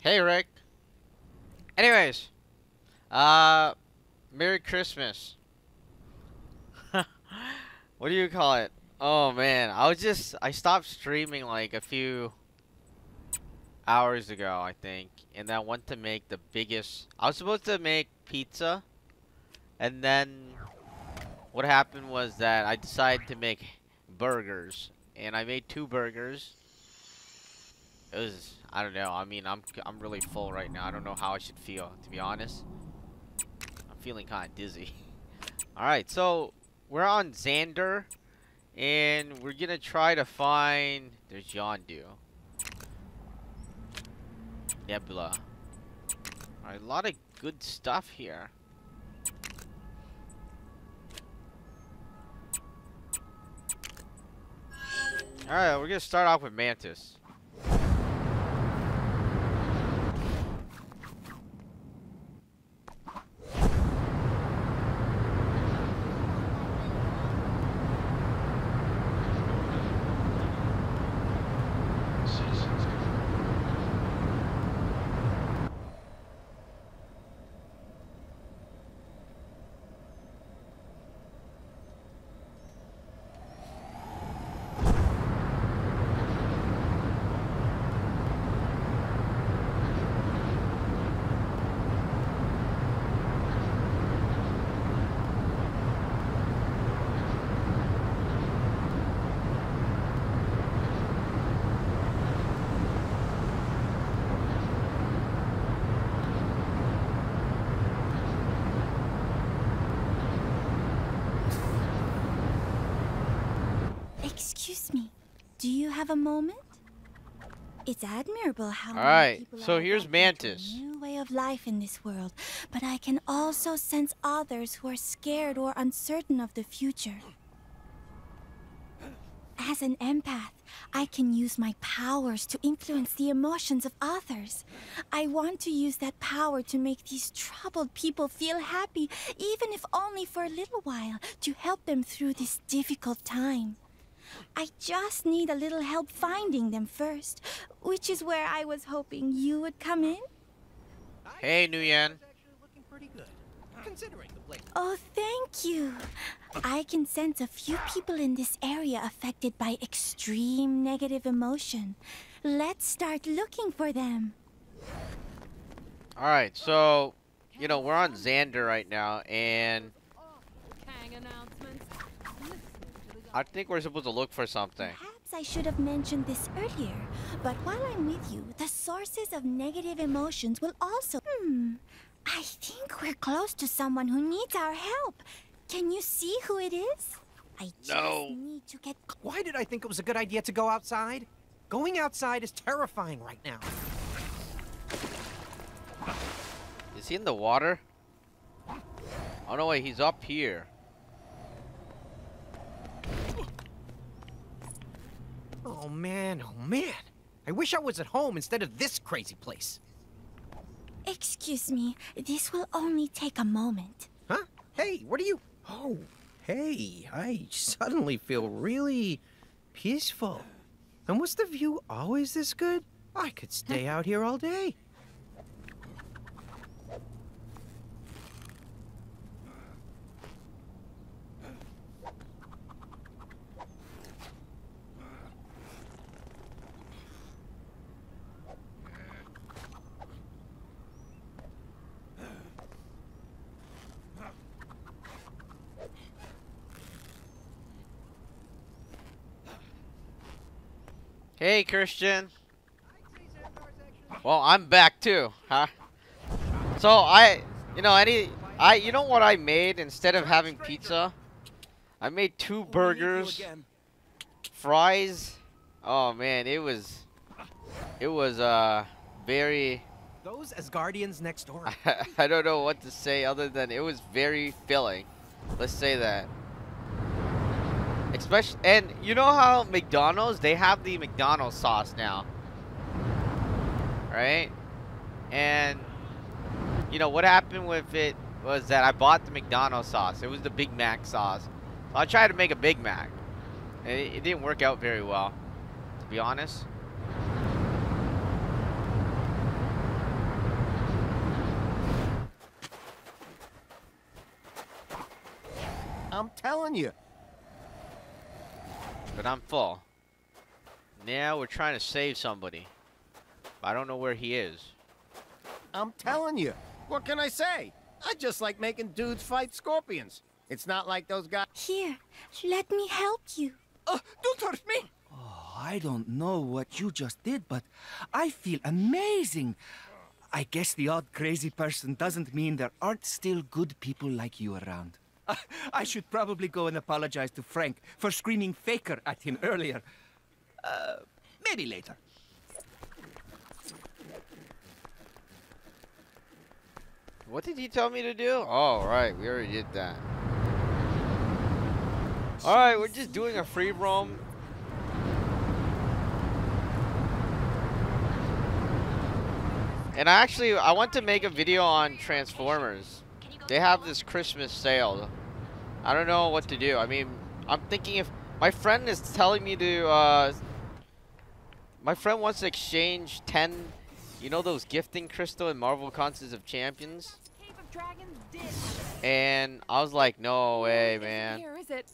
Hey, Rick. Anyways, Merry Christmas. What do you call it? Oh man, I stopped streaming like a few hours ago, I think, and I went to make the biggest. I was supposed to make pizza, and then what happened was that I decided to make burgers, and I made two burgers. It was, I don't know. I mean, I'm really full right now. I don't know how I should feel, to be honest. I'm feeling kind of dizzy. All right, so we're on Xandar, and we're gonna try to find. There's Yondu, Nebula. All right, a lot of good stuff here. All right, we're gonna start off with Mantis. Excuse me, do you have a moment? It's admirable how many Alright, people so are here's adapting to Mantis. a new way of life in this world, but I can also sense others who are scared or uncertain of the future. As an empath, I can use my powers to influence the emotions of others. I want to use that power to make these troubled people feel happy, even if only for a little while, to help them through this difficult time. I just need a little help finding them first, which is where I was hoping you would come in. Hey, Nguyen. Oh, thank you. I can sense a few people in this area affected by extreme negative emotion. Let's start looking for them. Alright, so, you know, we're on Xandar right now, and I think we're supposed to look for something. Perhaps I should have mentioned this earlier, but while I'm with you, the sources of negative emotions will also... I think we're close to someone who needs our help. Can you see who it is? I just need to get... Why did I think it was a good idea to go outside? Going outside is terrifying right now. Is he in the water? Oh no, wait, he's up here. Oh man, oh man. I wish I was at home instead of this crazy place. Excuse me, this will only take a moment. Huh? Hey, what are you... Oh, hey, I suddenly feel really peaceful. And was the view always this good? I could stay out here all day. Hey, Christian. Well, I'm back too, huh? So you know what I made instead of having pizza? I made two burgers, fries. Oh man, it was very. Those as guardians next door. I don't know what to say other than it was very filling. Let's say that. Especially, and you know how McDonald's, they have the McDonald's sauce now, right? And you know what happened with it was that I bought the McDonald's sauce. It was the Big Mac sauce. So I tried to make a Big Mac. It didn't work out very well, to be honest. I'm telling you. But I'm full. Now we're trying to save somebody. I don't know where he is. I'm telling you. What can I say? I just like making dudes fight scorpions. It's not like those guys. Here, let me help you. Don't touch me! Oh, I don't know what you just did, but I feel amazing. I guess the odd crazy person doesn't mean there aren't still good people like you around. I should probably go and apologize to Frank for screaming faker at him earlier. Maybe later. What did he tell me to do? Oh, right. We already did that. Alright, we're just doing a free roam. And I want to make a video on Transformers. They have this Christmas sale. I don't know what to do. I mean, I'm thinking if my friend is telling me to, my friend wants to exchange 10, you know those gifting crystal and Marvel Concerts of Champions? And I was like, no way, man. Here is it?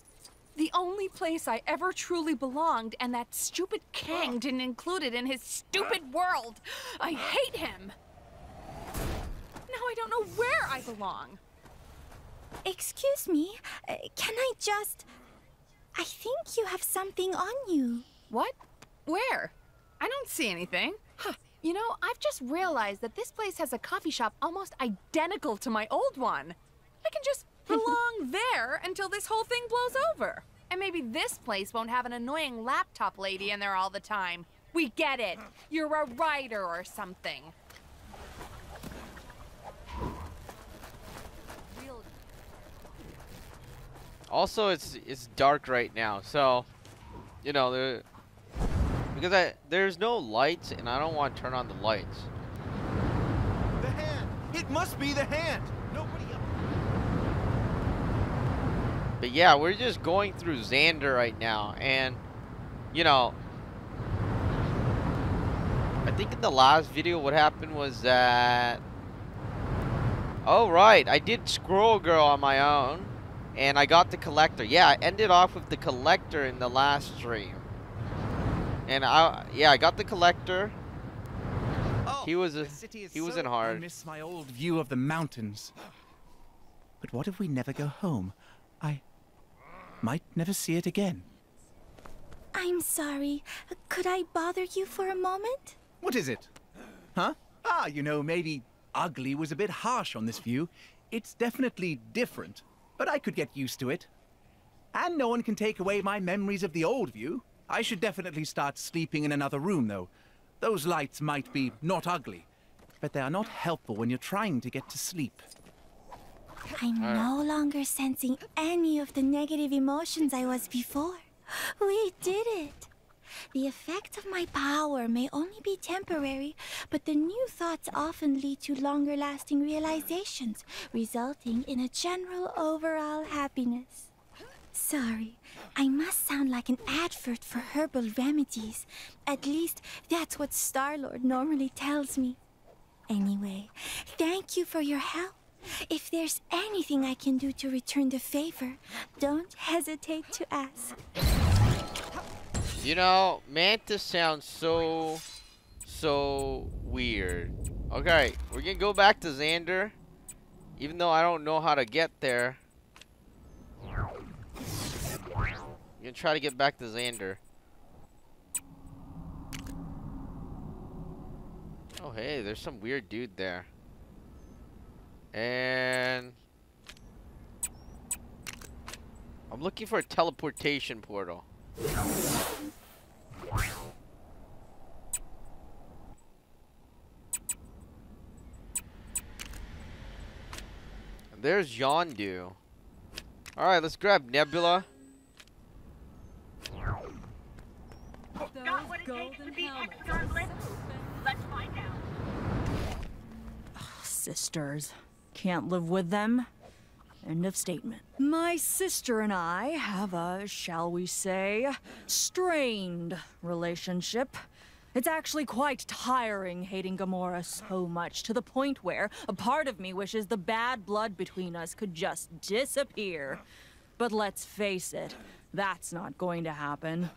The only place I ever truly belonged, and that stupid Kang didn't include it in his stupid world. I hate him. Now I don't know where I belong. Excuse me, can I just... I think you have something on you. What? Where? I don't see anything. Huh. You know, I've just realized that this place has a coffee shop almost identical to my old one. I can just belong there until this whole thing blows over. And maybe this place won't have an annoying laptop lady in there all the time. We get it. You're a writer or something. Also, it's dark right now, so you know there's no lights, and I don't want to turn on the lights. The hand! It must be the hand! Nobody else. But yeah, we're just going through Xandar right now, and you know, I think in the last video what happened was that, oh right, I did Squirrel Girl on my own, and I got the collector. Yeah, I ended off with the collector in the last stream, and I got the collector. Oh, He was so in hard. I miss my old view of the mountains. But what if we never go home? I might never see it again. I'm sorry. Could I bother you for a moment? What is it? Huh? You know, maybe ugly was a bit harsh on this view. It's definitely different, but I could get used to it. And no one can take away my memories of the old view. I should definitely start sleeping in another room, though. Those lights might be not ugly, but they are not helpful when you're trying to get to sleep. I'm no longer sensing any of the negative emotions I was before. We did it. The effect of my power may only be temporary, but the new thoughts often lead to longer-lasting realizations, resulting in a general overall happiness. Sorry, I must sound like an advert for herbal remedies. At least, that's what Star-Lord normally tells me. Anyway, thank you for your help. If there's anything I can do to return the favor, don't hesitate to ask. You know, Mantis sounds so weird. Okay, we're gonna go back to Xandar, even though I don't know how to get there. I'm gonna try to get back to Xandar. Oh hey, there's some weird dude there. And I'm looking for a teleportation portal. And there's Yondu. Alright, let's grab Nebula. Got what it takes to beat Xandar Blitz? Let's find out. Sisters. Can't live with them. End of statement. My sister and I have a, shall we say, strained relationship. It's actually quite tiring hating Gamora so much, to the point where a part of me wishes the bad blood between us could just disappear. But let's face it, that's not going to happen.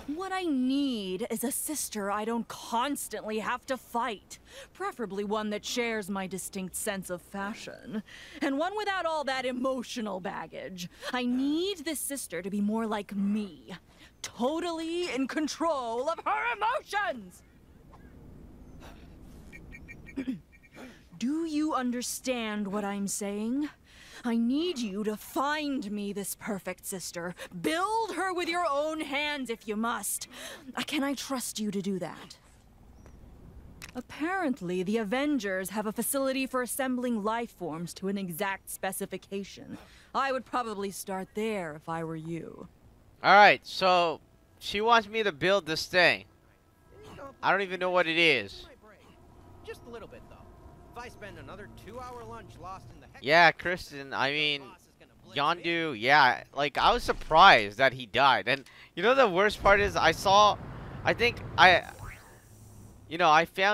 What I need is a sister I don't constantly have to fight. Preferably one that shares my distinct sense of fashion. And one without all that emotional baggage. I need this sister to be more like me. Totally in control of her emotions! Do you understand what I'm saying? I need you to find me this perfect sister. Build her with your own hands if you must. Can I trust you to do that? Apparently, the Avengers have a facility for assembling life forms to an exact specification. I would probably start there if I were you. Alright, so she wants me to build this thing. I don't even know what it is. Just a little bit, though. If I spend another 2-hour lunch lost in the heck. Yeah, Kristen, I mean, Yondu, yeah, like, I was surprised that he died. And, you know, the worst part is I found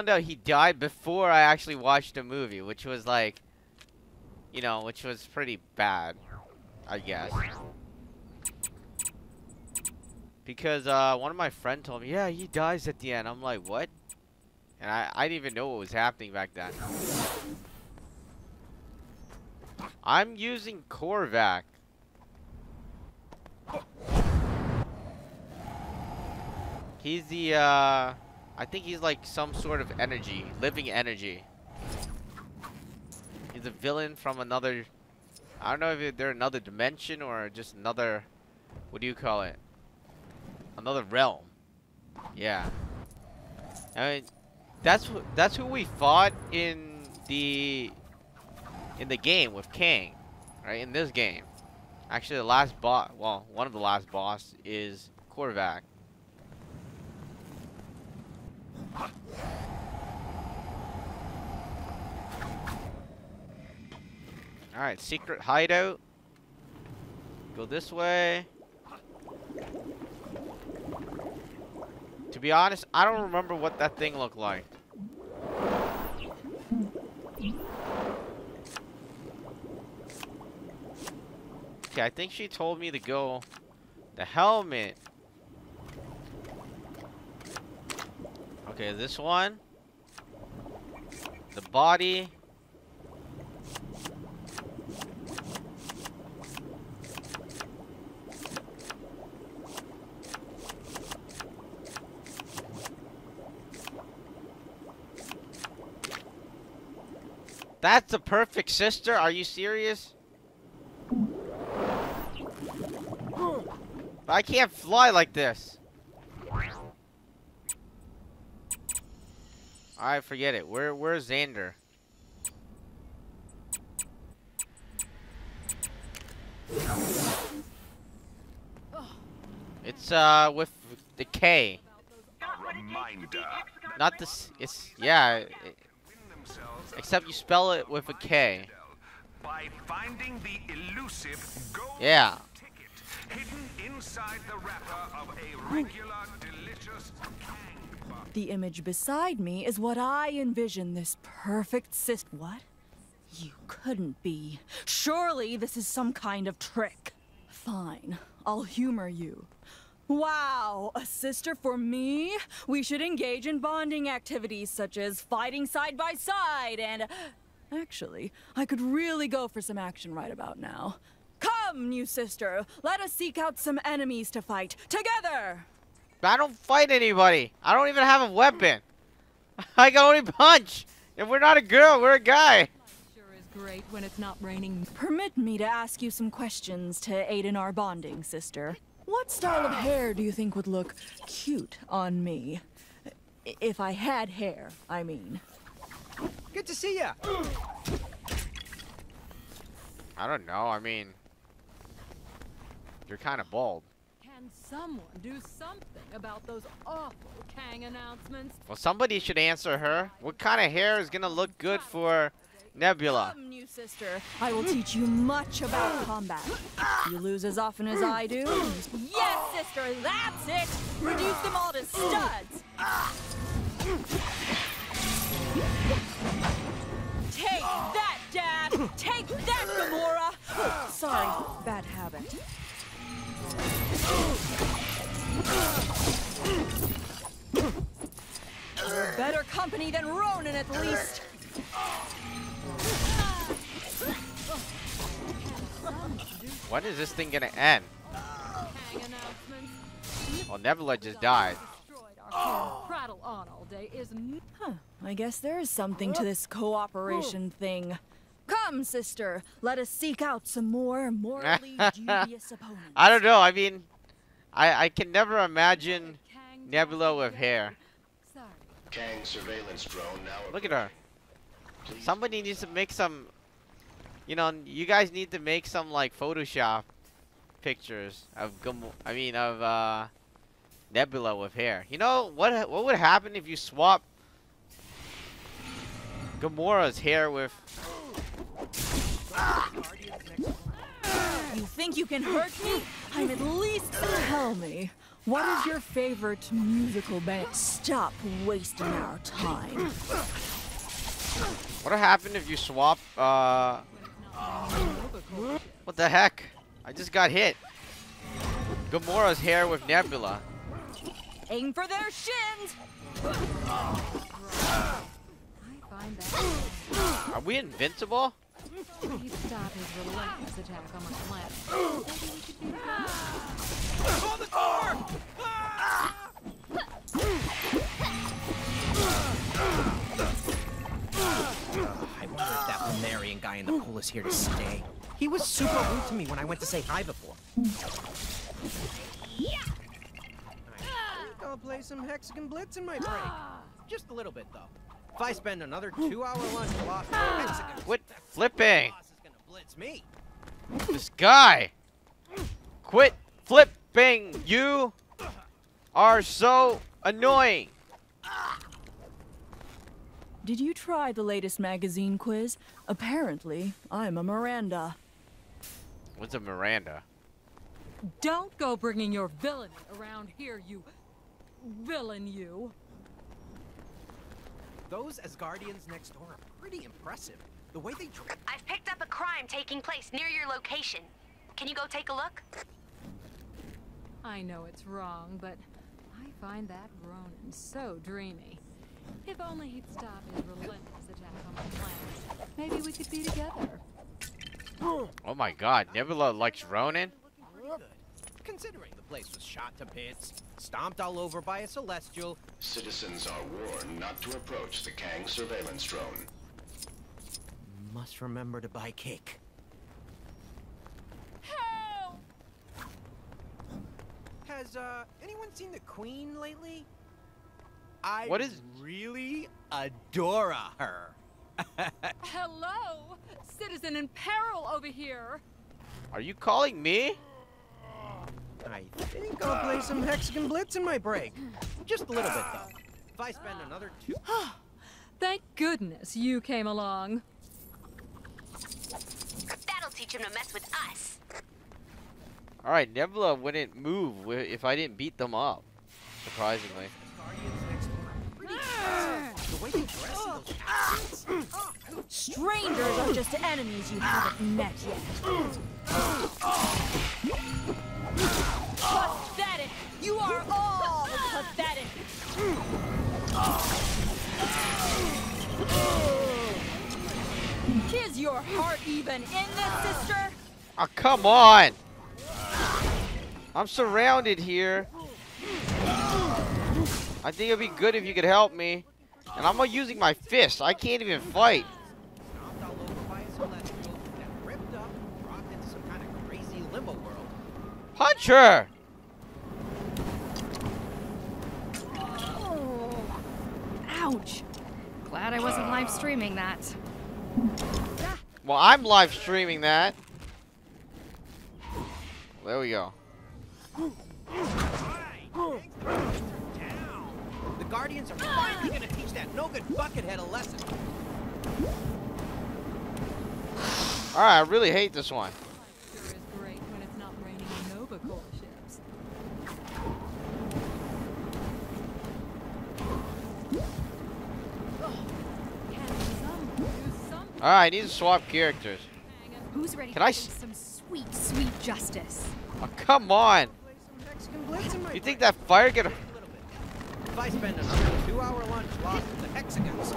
out he died before I actually watched the movie, which was, like, you know, which was pretty bad, I guess. Because, one of my friends told me, yeah, he dies at the end. I'm like, what? And I didn't even know what was happening back then. I'm using Korvac. He's the, I think he's like some sort of energy, living energy. He's a villain from another, I don't know if they're another dimension or just another, what do you call it? Another realm. Yeah. I mean, that's who we fought in the game with Kang, right? In this game, actually, the last boss, well, one of the last boss is Korvac. All right, secret hideout. Go this way. To be honest, I don't remember what that thing looked like. Okay, I think she told me to go the helmet. Okay, this one. The body. That's the perfect sister? Are you serious? I can't fly like this. Alright, forget it. Where's Xandar? It's with the K. Not this. It's yeah. Except you spell it with a K. By finding the elusive gold ticket hidden inside the wrapper of a regular delicious Kang bar. The image beside me is what I envision this perfect What? You couldn't be. Surely this is some kind of trick. Fine, I'll humor you. Wow, a sister for me? We should engage in bonding activities such as fighting side by side and... Actually, I could really go for some action right about now. Come, new sister, let us seek out some enemies to fight together! I don't fight anybody. I don't even have a weapon. I can only punch. If we're not a girl, we're a guy. Sure is great when it's not raining. Permit me to ask you some questions to aid in our bonding, sister. What style of hair do you think would look cute on me? If I had hair, I mean. Good to see ya. I don't know. I mean, you're kind of bald. Can someone do something about those awful Kang announcements? Well, somebody should answer her. What kind of hair is gonna look good for Nebula? Come, new sister. I will teach you much about combat. You lose as often as I do. Yes, sister, that's it. Reduce them all to studs. Take that, Dad! Take that, Gamora! Sorry, bad habit. You're better company than Ronan, at least. When is this thing gonna end? Well, Nebula just died. Prattle on all day is. Huh. I guess there is something to this cooperation thing. Come, sister, let us seek out some more morally dubious opponents. I don't know. I mean, I can never imagine Nebula with hair. Kang surveillance drone now. Look at her. Somebody needs to make some. You know, you guys need to make some like Photoshop pictures of Nebula with hair. You know what would happen if you swap Gamora's hair with? You think you can hurt me? I'm at least. Tell me, what is your favorite musical band? Stop wasting our time. What would happen if you swap? What the heck? I just got hit. Gamora's hair with Nebula. Aim for their shins! Are we invincible? He'd stop his relentless attack on my planet. On the door! I wonder if that Lunarian guy in the pool is here to stay. He was super rude to me when I went to say hi before. I think I'll play some Hexagon Blitz in my break. Just a little bit, though. If I spend another 2-hour lunch lost in Hexagon, Quit flipping! boss is gonna blitz me. This guy! Quit flipping! You are so annoying! Did you try the latest magazine quiz? Apparently, I'm a Miranda. What's a Miranda? Don't go bringing your villainy around here, you villain, you. Those Asgardians next door are pretty impressive. The way they I've picked up a crime taking place near your location. Can you go take a look? I know it's wrong, but I find that Ronan so dreamy. If only he'd stop his relentless attack on my planet, maybe we could be together. Oh my god, Nebula likes Ronan? Considering the place was shot to bits, stomped all over by a celestial. Citizens are warned not to approach the Kang surveillance drone. Must remember to buy cake. Help! Has anyone seen the Queen lately? What is- really adore her. Hello, citizen in peril over here. Are you calling me? I think I'll play some Hexagon Blitz in my break. Just a little bit, though. If I spend another 2... Thank goodness you came along. That'll teach him to mess with us. Alright, Nebula wouldn't move if I didn't beat them up. Surprisingly. The way they dress in those outfits. Strangers are just enemies you haven't met yet. Pathetic! You are all pathetic! Is your heart even in this, sister? Oh, come on! I'm surrounded here. I think it'd be good if you could help me. And I'm not using my fists. I can't even fight. Stomped all over by a celestial, then ripped up and dropped into some kind of crazy limbo world. Punch her! Ouch. Glad I wasn't live streaming that. Well, I'm live streaming that. There we go. The Guardians are finally gonna teach that no-good buckethead a lesson. Alright, I really hate this one. Sure is great when it's not raining Nova Corps ships. Alright, I need to swap characters. Who's ready Can to I face some sweet, sweet justice? Oh, come on! You think that fire gonna... If I spend another 2-hour lunch lost in the hexagons,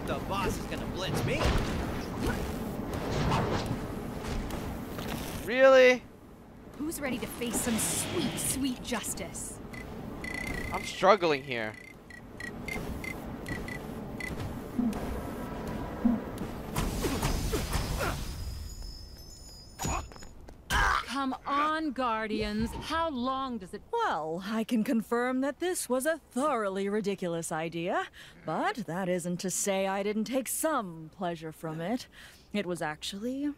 the boss is gonna blitz me. Really? Who's ready to face some sweet, sweet justice? I'm struggling here. Come on, Guardians. How long does it... Well, I can confirm that this was a thoroughly ridiculous idea, but that isn't to say I didn't take some pleasure from it. It was actually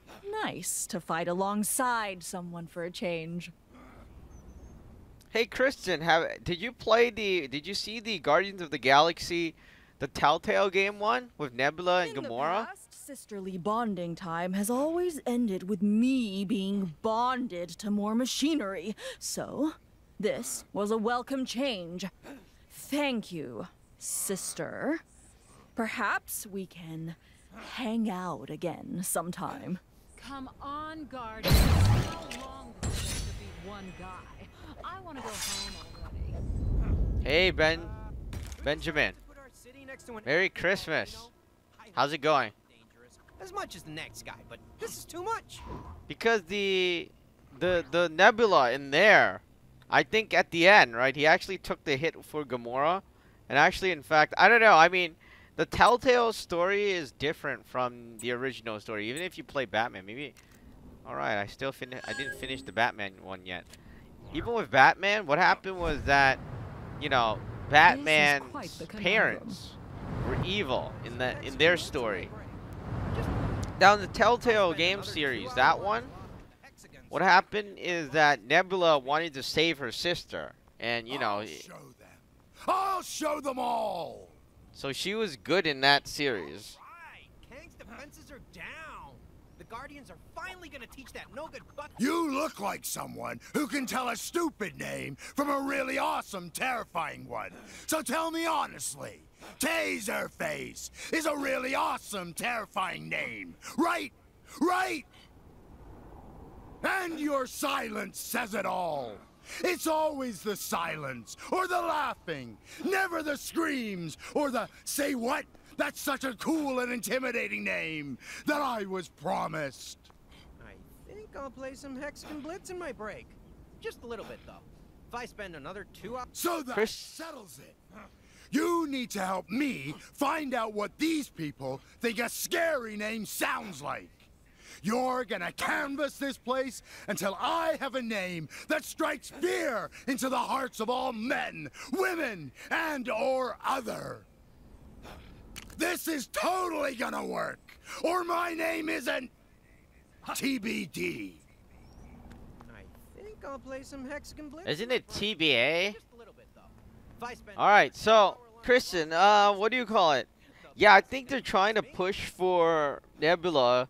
nice to fight alongside someone for a change. Hey, Kristen, did you see the Guardians of the Galaxy, the Telltale game one with Nebula and Gamora? Sisterly bonding time has always ended with me being bonded to more machinery. So, this was a welcome change. Thank you, sister. Perhaps we can hang out again sometime. Come on, Guardians. How long does it take to beat one guy? I want to go home already. Hey, Benjamin. Merry Christmas. How's it going? As much as the next guy, but this is too much. Because the Nebula in there, I think at the end, right? He actually took the hit for Gamora, and actually, in fact, I don't know. I mean, the Telltale story is different from the original story. Even if you play Batman, maybe. All right, I didn't finish the Batman one yet. Even with Batman, what happened was that, you know, Batman's parents were evil in their story. Now in the Telltale game series, that one, what happened is that Nebula wanted to save her sister, and you know, I'll show them all. So she was good in that series. Kang's defenses are down. The Guardians are finally gonna teach that no-good butt. You look like someone who can tell a stupid name from a really awesome, terrifying one. So tell me honestly, Taserface is a really awesome, terrifying name, right? Right? And your silence says it all. It's always the silence, or the laughing, never the screams, or the say what? That's such a cool and intimidating name that I was promised. I think I'll play some Hexagon Blitz in my break. Just a little bit, though. If I spend another 2 hours... So that settles it. You need to help me find out what these people think a scary name sounds like. You're gonna canvass this place until I have a name that strikes fear into the hearts of all men, women, and or other. This is totally gonna work, or my name isn't TBD. I think I'll play some Hexagon Blitz. Isn't it TBA? Just a little bit, though. If I spend Alright, so, Kristen, what do you call it? Yeah, I think they're trying to push for Nebula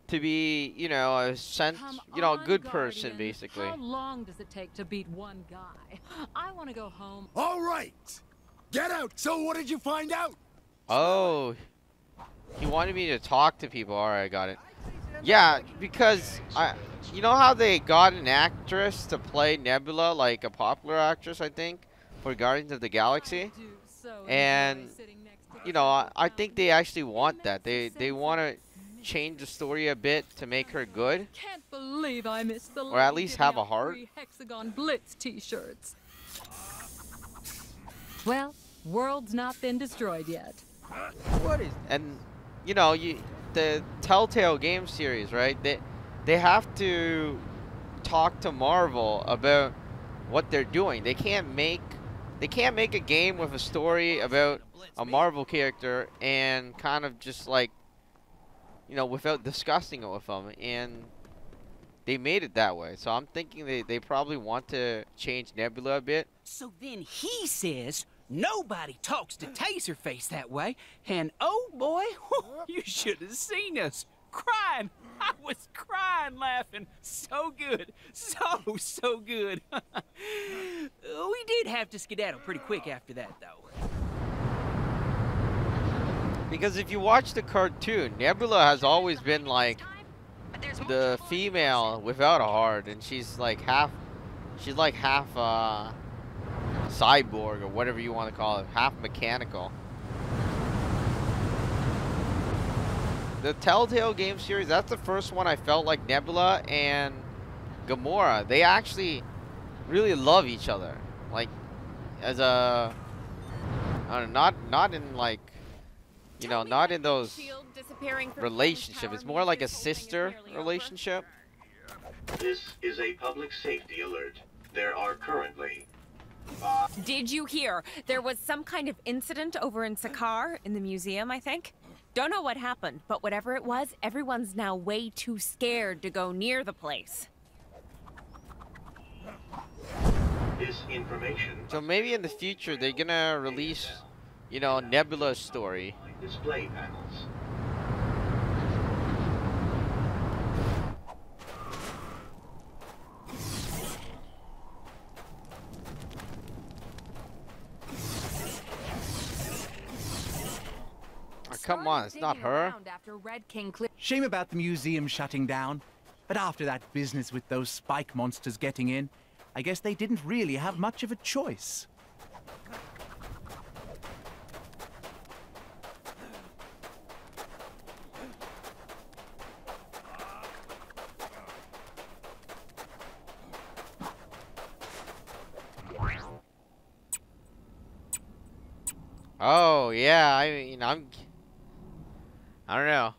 to be, you know, a good person, basically. How long does it take to beat one guy? I want to go home. All right, get out. So what did you find out? Oh, he wanted me to talk to people. All right, I got it. Yeah, because you know how they got an actress to play Nebula, like a popular actress, I think, for Guardians of the Galaxy, and you know, I think they actually want that. They want to change the story a bit to make her good, Can't believe I missed the or at least have a heart. free Hexagon Blitz t-shirts. Well, world's not been destroyed yet. What is... And you know, the Telltale game series, right? They have to talk to Marvel about what they're doing. They can't make a game with a story about a Marvel character and kind of just like, you know, without discussing it with them. And they made it that way. So I'm thinking they probably want to change Nebula a bit. So then he says nobody talks to Taserface that way, and oh boy, you should have seen us crying. I was crying laughing. So good. So good. We did have to skedaddle pretty quick after that, though. Because if you watch the cartoon, Nebula has always been like the female without a heart, and she's like half cyborg or whatever you want to call it, half mechanical. The Telltale game series, that's the first one I felt like Nebula and Gamora, they actually really love each other. Like, as a, I don't know, not in like, you know, not in those relationships. It's more like a sister relationship. This is a public safety alert. There are currently... Did you hear? There was some kind of incident over in Sakar, in the museum, I think. Don't know what happened, but whatever it was, everyone's now way too scared to go near the place. This information... So maybe in the future they're gonna release, you know, Nebula's story. Display panels. Come on, it's not her. Shame about the museum shutting down. But after that business with those spike monsters getting in, I guess they didn't really have much of a choice. Oh yeah, I mean, I don't know.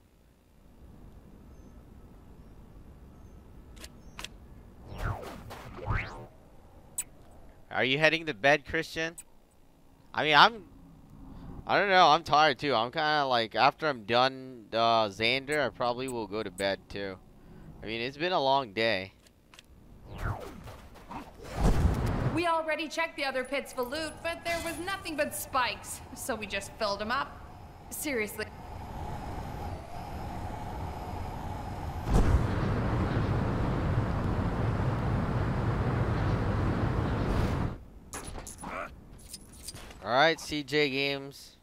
Are you heading to bed, Christian? I mean, I don't know, I'm tired too. I'm kind of like, after I'm done Xandar, I probably will go to bed too. I mean, it's been a long day. We already checked the other pits for loot, but there was nothing but spikes, so we just filled them up. Seriously. Alright, CJ Games.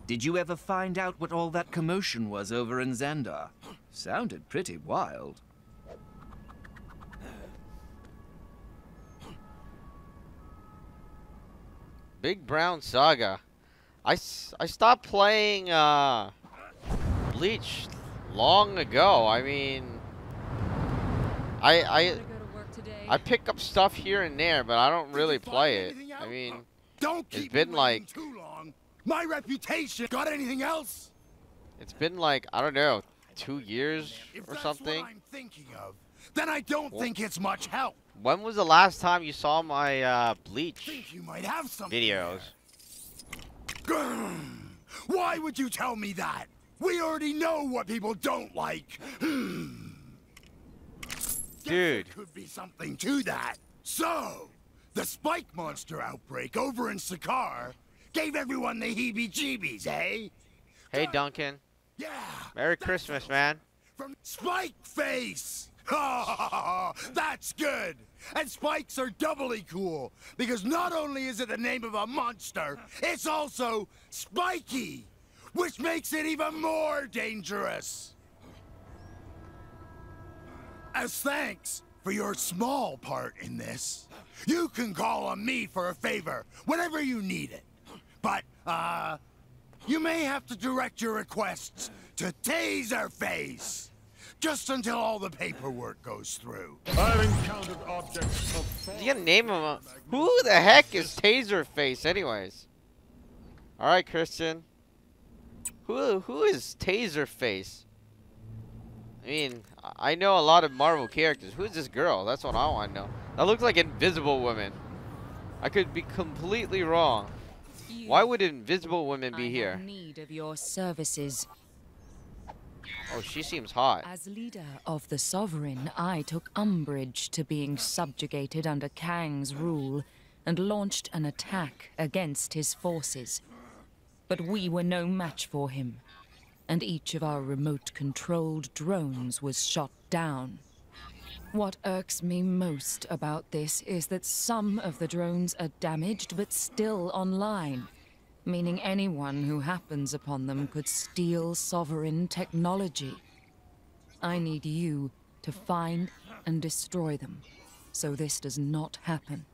Did you ever find out what all that commotion was over in Xandar? Sounded pretty wild. Big Brown Saga. I stopped playing Bleach long ago. I mean, I pick up stuff here and there, but I don't really play it. I mean, it's been like too long. My reputation. Got anything else? It's been like, I don't know, 2 years or something. What I'm thinking of, then I don't think it's much help. When was the last time you saw my Bleach Think you might have something videos? Why would you tell me that? We already know what people don't like. Dude. There could be something to that. So, the spike monster outbreak over in Sakar gave everyone the heebie-jeebies, eh? Hey, Duncan. Yeah. Merry Christmas, man. From Spike Face! That's good! And spikes are doubly cool, because not only is it the name of a monster, it's also spiky, which makes it even more dangerous. As thanks for your small part in this, you can call on me for a favor whenever you need it. But, you may have to direct your requests to Taserface. Just until all the paperwork goes through. I've encountered objects of You gotta name him. Who the heck is Taserface, anyways? All right, Christian. Who is Taserface? I mean, I know a lot of Marvel characters. Who's this girl? That's what I want to know. That looks like Invisible Woman. I could be completely wrong. Why would Invisible Woman be here? I have need of your services. Oh, she seems hot. As leader of the Sovereign, I took umbrage to being subjugated under Kang's rule and launched an attack against his forces. But we were no match for him, and each of our remote-controlled drones was shot down. What irks me most about this is that some of the drones are damaged but still online, meaning anyone who happens upon them could steal sovereign technology. I need you to find and destroy them, so this does not happen.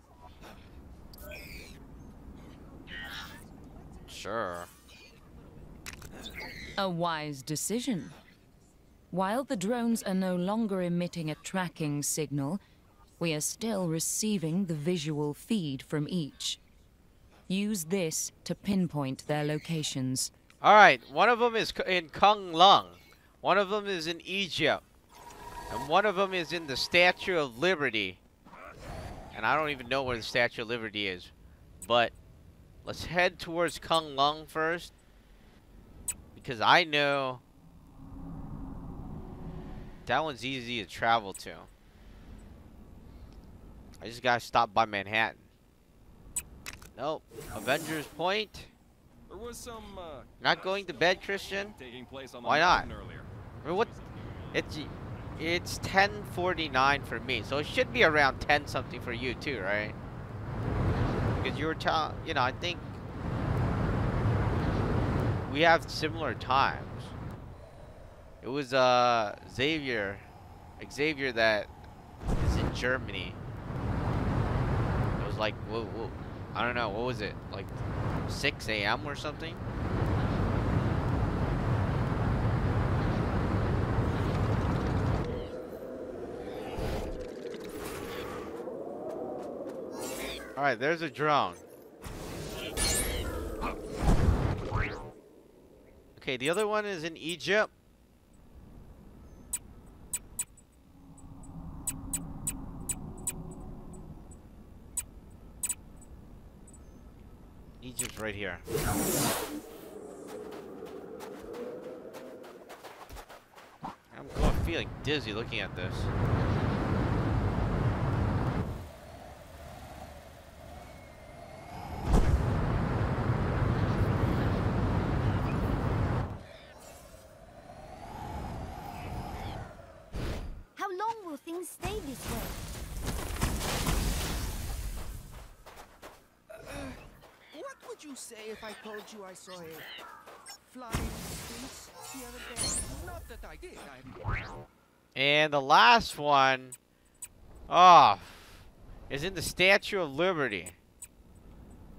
Sure. A wise decision. While the drones are no longer emitting a tracking signal, we are still receiving the visual feed from each. Use this to pinpoint their locations. Alright, one of them is in Kung Lung. One of them is in Egypt. And one of them is in the Statue of Liberty. And I don't even know where the Statue of Liberty is. But let's head towards Kung Lung first. Because I know that one's easy to travel to. I just gotta stop by Manhattan. Nope. Avengers Point. There was some Not going to bed, Christian? taking place on the Why not? mountain earlier. I mean, what? It's 10:49 for me, so it should be around 10 something for you too, right? Because you were you know, I think we have similar times. It was Xavier that is in Germany. It was like, whoa, I don't know, what was it? Like 6 a.m. or something? Alright, there's a drone. Okay, the other one is in Egypt. Egypt's right here. I'm feeling dizzy looking at this. How long will things stay this way? What would you say if I told you I saw a flying sphinx the other day? Not that I did. And the last one, is in the Statue of Liberty.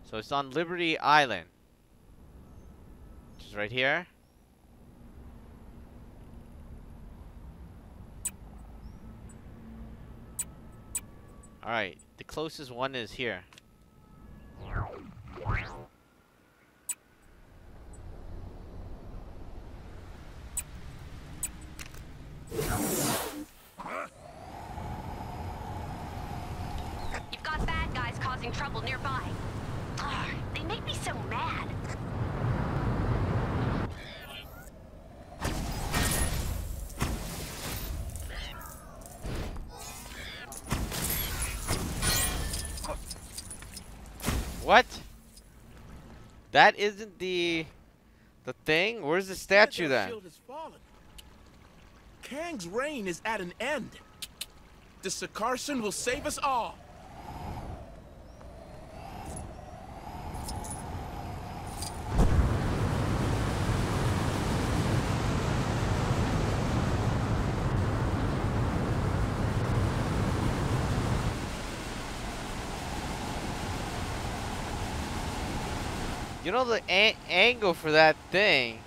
So it's on Liberty Island, which is right here. Alright, the closest one is here. You've got bad guys causing trouble nearby. They make me so mad. What? That isn't the thing? Where's the statue then? Shield has fallen. Kang's reign is at an end. The Sakarsan will save us all. You know the angle for that thing.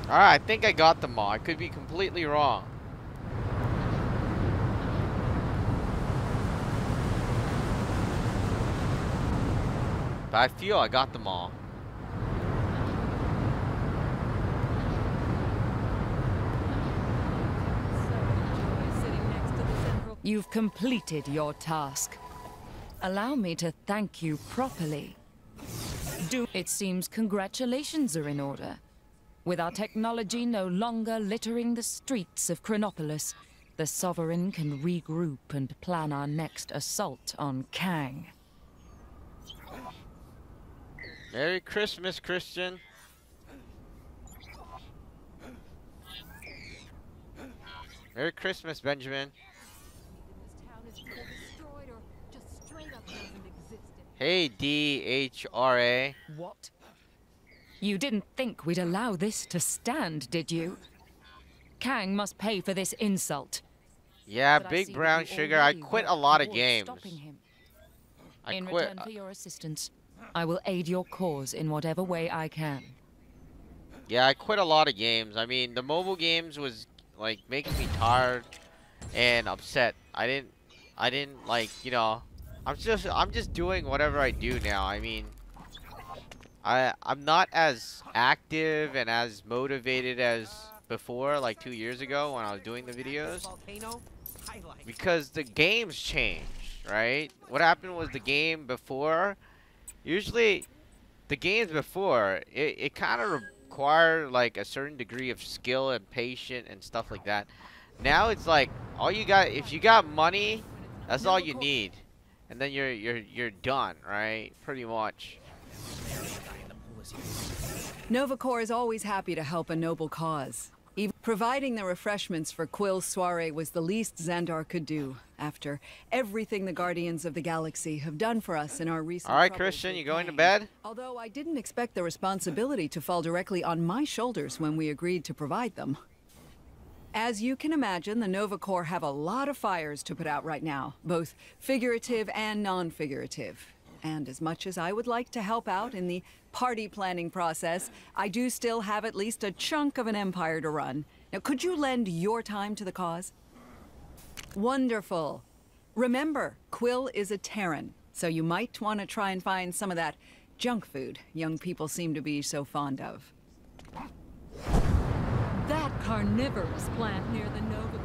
Alright, I think I got them all. I could be completely wrong. But I feel I got them all. You've completed your task. Allow me to thank you properly. It seems congratulations are in order. With our technology no longer littering the streets of Chronopolis, the Sovereign can regroup and plan our next assault on Kang. Merry Christmas, Christian. Merry Christmas, Benjamin. Hey, DHRA. What? You didn't think we'd allow this to stand, did you? Kang must pay for this insult. Yeah, But I Big see Brown that you Sugar. I already quit a worked lot of towards games. stopping him. I In quit. return for your assistance, I will aid your cause in whatever way I can. Yeah, I quit a lot of games. I mean, the mobile games was like making me tired and upset. I didn't like, you know, I'm just doing whatever I do now. I mean, I'm not as active and as motivated as before, like 2 years ago when I was doing the videos, because the games changed, right? What happened was the game before, usually the games before, it kind of required like a certain degree of skill and patience and stuff like that. Now it's like all you got, if you got money, that's all you need, and then you're done, right? Pretty much. Nova Corps is always happy to help a noble cause. Even providing the refreshments for Quill's soiree was the least Xandar could do, after everything the Guardians of the Galaxy have done for us in our recent All right, troubles Christian, with you going to Kang. bed? Although I didn't expect the responsibility to fall directly on my shoulders when we agreed to provide them. As you can imagine, the Nova Corps have a lot of fires to put out right now, both figurative and non-figurative. And as much as I would like to help out in the party planning process, I do still have at least a chunk of an empire to run. Now, could you lend your time to the cause? Wonderful. Remember, Quill is a Terran, so you might want to try and find some of that junk food young people seem to be so fond of. That carnivorous plant near the Nova.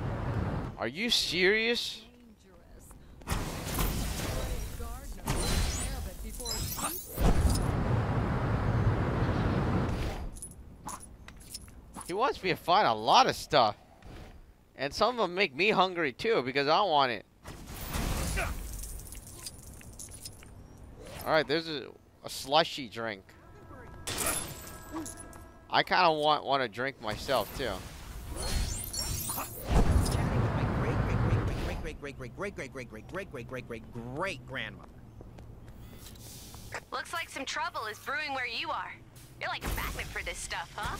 Are you serious? He wants me to find a lot of stuff. And some of them make me hungry too, because I want it. Alright, there's a slushy drink. I kind of want to drink myself too. Great grandmother. Looks like some trouble is brewing where you are. You're like a magnet for this stuff, huh?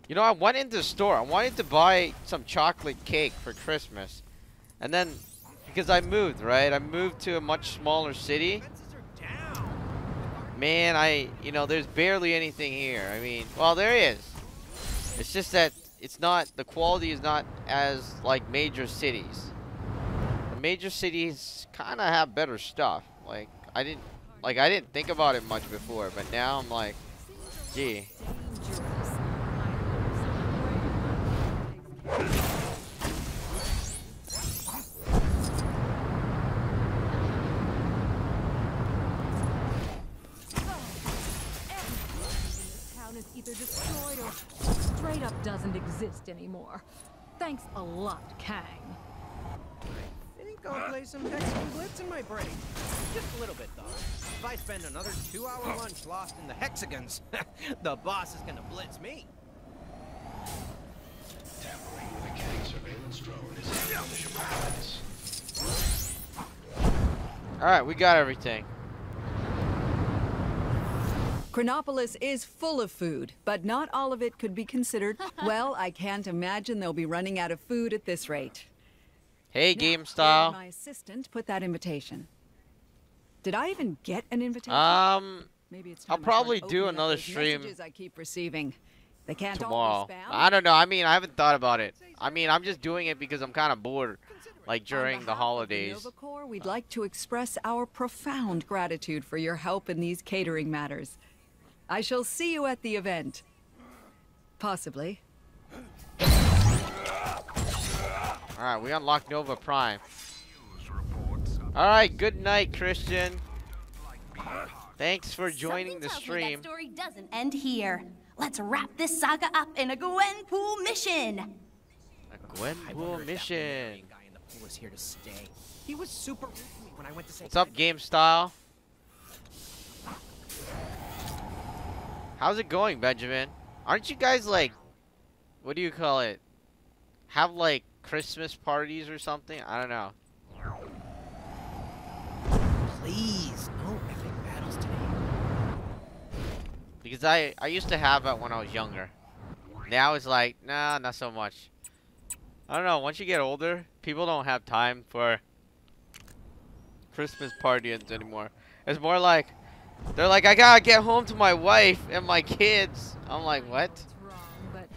You know, I went into the store. I wanted to buy some chocolate cake for Christmas. And then, because I moved, right? I moved to a much smaller city. Man, you know, there's barely anything here. I mean, well, there is. It's just that it's not, the quality is not as, like, major cities. The major cities kind of have better stuff. Like, I didn't think about it much before, but now I'm like, gee. Is either destroyed or straight up doesn't exist anymore. Thanks a lot, Kang. I think I'll play some Hexagon Blitz in my break. Just a little bit, though. If I spend another 2-hour lunch lost in the hexagons, the boss is gonna blitz me. Tampering with a Kang surveillance drone is a punishable offense. Alright, we got everything. Chronopolis is full of food, but not all of it could be considered. Well, I can't imagine they'll be running out of food at this rate. Hey, Now, Game Style. where did my assistant put that invitation? Did I even get an invitation? I'll Maybe it's time I probably start do opening up another those stream messages I keep receiving. They can't tomorrow. all be spam. I don't know. I mean, I haven't thought about it. I mean, I'm just doing it because I'm kind of bored, like during the holidays. Nova Corps, we'd like to express our profound gratitude for your help in these catering matters. I shall see you at the event. Possibly. Alright, we unlocked Nova Prime. Alright, good night, Christian. Thanks for joining the stream. That story doesn't end here. Let's wrap this saga up in a Gwenpool mission. A Gwenpool mission. Guy in the pool is here to stay. He was super rude to me when I went to say. What's up, Game Style? How's it going, Benjamin? Aren't you guys like, what do you call it? Have like Christmas parties or something? I don't know. Please, no epic battles today. Because I used to have it when I was younger. Now it's like, nah, not so much. I don't know, once you get older, people don't have time for Christmas parties anymore. It's more like, they're like, I gotta get home to my wife and my kids. I'm like, what? Wrong, but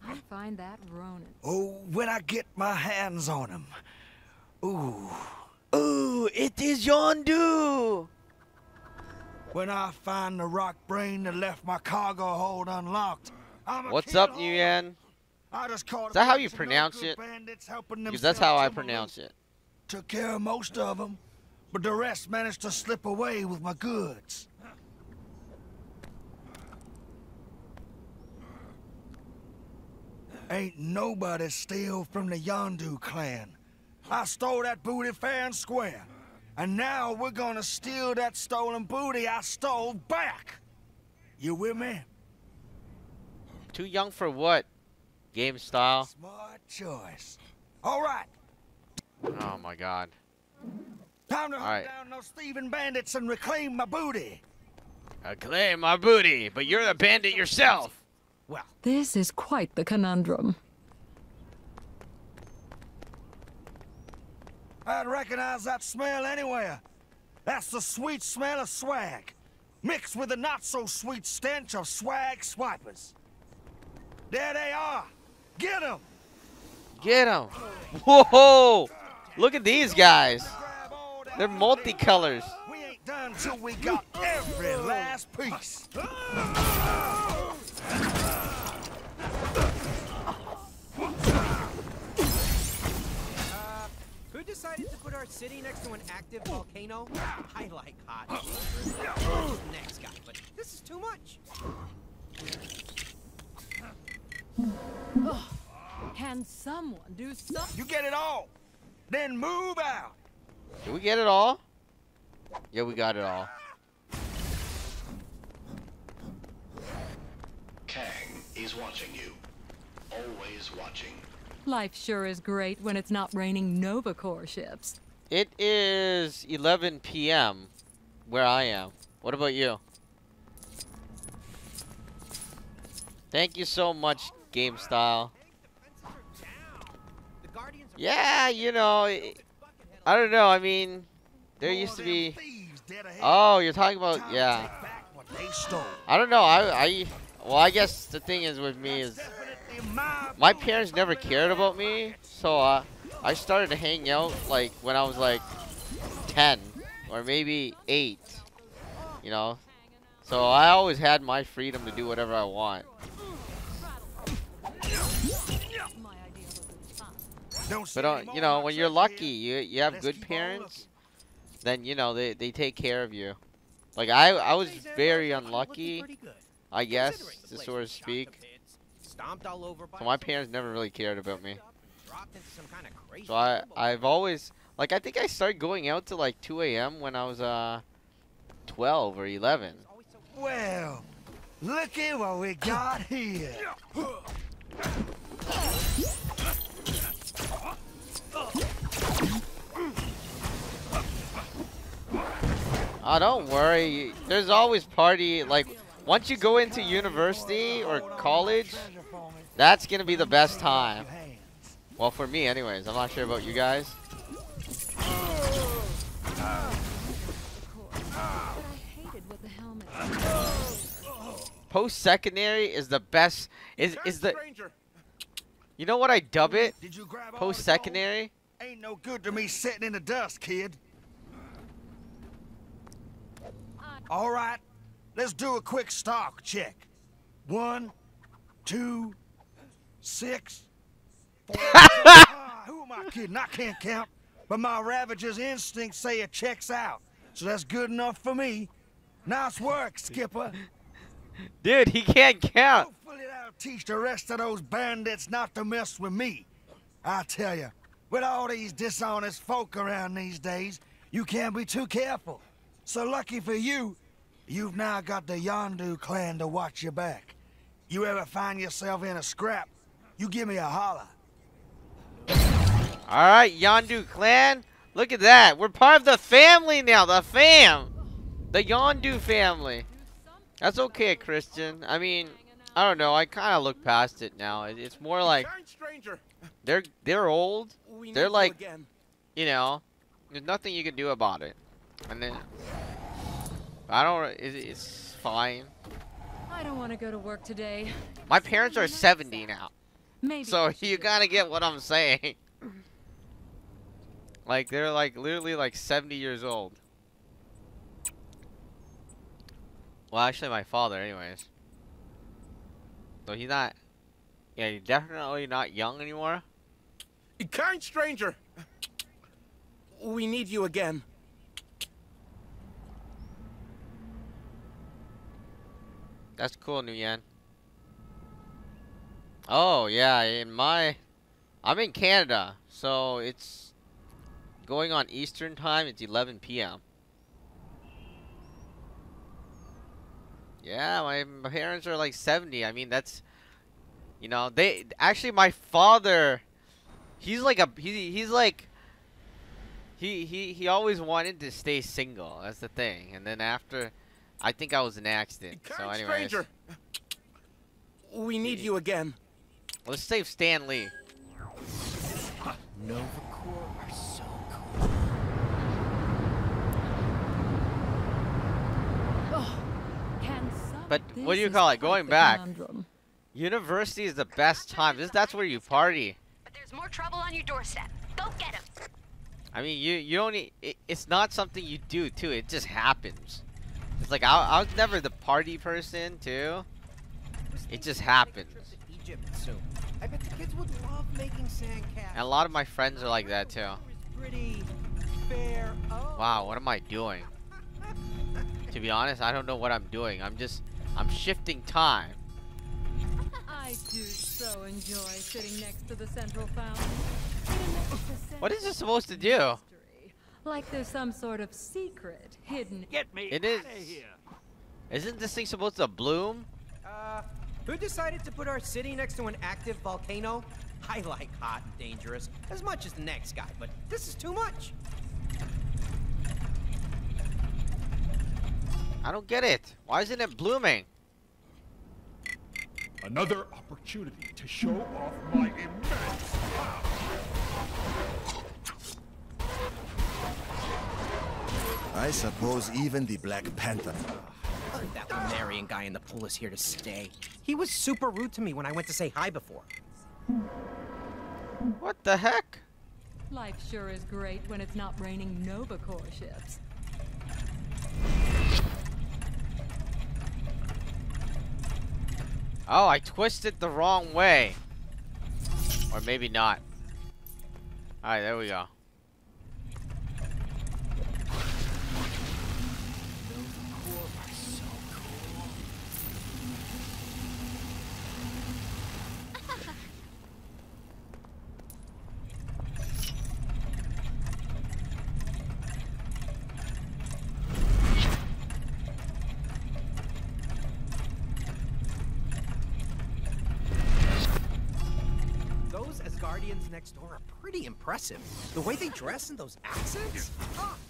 I find that Ronan. Oh, when I get my hands on him. Ooh. Ooh, it is Yondu! When I find the rock brain that left my cargo hold unlocked, What's up, Nguyen? Is that how you pronounce it? Because that's how I pronounce it. Took care of most of them, but the rest managed to slip away with my goods. Ain't nobody steal from the Yondu clan. I stole that booty fair and square. And now we're gonna steal that stolen booty I stole back. You with me? Too young for what? Game Style? Smart choice. All right. Oh my god. Time to hunt down those thieving bandits and reclaim my booty. Claim my booty, but you're the bandit yourself. Well, this is quite the conundrum. I'd recognize that smell anywhere. That's the sweet smell of swag, mixed with the not-so-sweet stench of swag swipers. There they are. Get them. Get them. Whoa! Look at these guys. They're multicolors. We ain't done till we got every last piece. Who decided to put our city next to an active volcano? I like hot. Next guy, but this is too much. Can someone do something? You get it all. Then move out. Did we get it all? Yeah, we got it all. Kang is watching you. Always watching. Life sure is great when it's not raining Nova Corps ships. It is 11 p.m. where I am. What about you? Thank you so much, Game Style. Yeah, you know, I don't know. I mean, there used to be. Oh, you're talking about, yeah. I don't know. Well, I guess the thing is with me is my parents never cared about me, so I started to hang out like when I was like 10 or maybe 8, you know. So I always had my freedom to do whatever I want. But you know, when you're lucky, you have good parents, then you know they take care of you. Like I was very unlucky, I guess, to sort of speak. So my parents never really cared about me. So I've always, like, I think I started going out to like 2 a.m. when I was 12 or 11. Well, look at what we got here. Oh, don't worry. There's always party. Like, once you go into university or college, that's gonna be the best time. Well, for me, anyways. I'm not sure about you guys. Post-secondary is the best. Is the. You know what I dub it? Post-secondary. Ain't no good to me sitting in the dust, kid. All right, let's do a quick stock check. 1, 2, 6, 4. Who am I kidding? I can't count. But my Ravager's instincts say it checks out. So that's good enough for me. Nice work, Skipper. Dude, he can't count. Hopefully that'll teach the rest of those bandits not to mess with me. I tell you, with all these dishonest folk around these days, you can't be too careful. So lucky for you, you've now got the Yondu clan to watch your back. You ever find yourself in a scrap, you give me a holler. Alright, Yondu clan. Look at that. We're part of the family now. The fam. The Yondu family. That's okay, Christian. I mean, I don't know. I kind of look past it now. It's more like they're old. They're like, you know, there's nothing you can do about it. And then I don't. It's fine. I don't want to go to work today. My parents are 70 now. Maybe So you gotta get what I'm saying. Like they're like literally like 70 years old. Well, actually, my father, anyways. So he's not. Yeah, he's definitely not young anymore. Kind stranger, we need you again. That's cool, Nguyen. Oh yeah, I'm in Canada, so it's going on Eastern time. It's 11 p.m. Yeah, my parents are like 70. I mean, that's, you know, they actually, my father, he's like he always wanted to stay single. That's the thing. And then after, I think I was an accident. So anyways, stranger, we need you again. Let's save Stan Lee. Nova Corps are so cool. But what do you call it? Going back. University is the best time. That's where you party. But there's more trouble on your doorstep. Go get him. I mean, you don't need, it's not something you do too. It just happens. It's like I was never the party person too. It just happens. I bet the kids would love making sandcastles. And a lot of my friends are like that too. Pretty fair. Oh. Wow, what am I doing? To be honest, I don't know what I'm doing. I'm shifting time. I do so enjoy sitting next to the central fountain. What is this supposed to do? Like there's some sort of secret hidden. Get me It is. out of here. Isn't this thing supposed to bloom? Who decided to put our city next to an active volcano? I like hot and dangerous as much as the next guy, but this is too much. I don't get it. Why isn't it blooming? Another opportunity to show off my immense power. I suppose even the Black Panther. That Lunarian guy in the pool is here to stay. He was super rude to me when I went to say hi before. What the heck? Life sure is great when it's not raining Nova Corps ships. Oh, I twisted the wrong way. Or maybe not. Alright, there we go. Guardians next door are pretty impressive. The way they dress and those accents.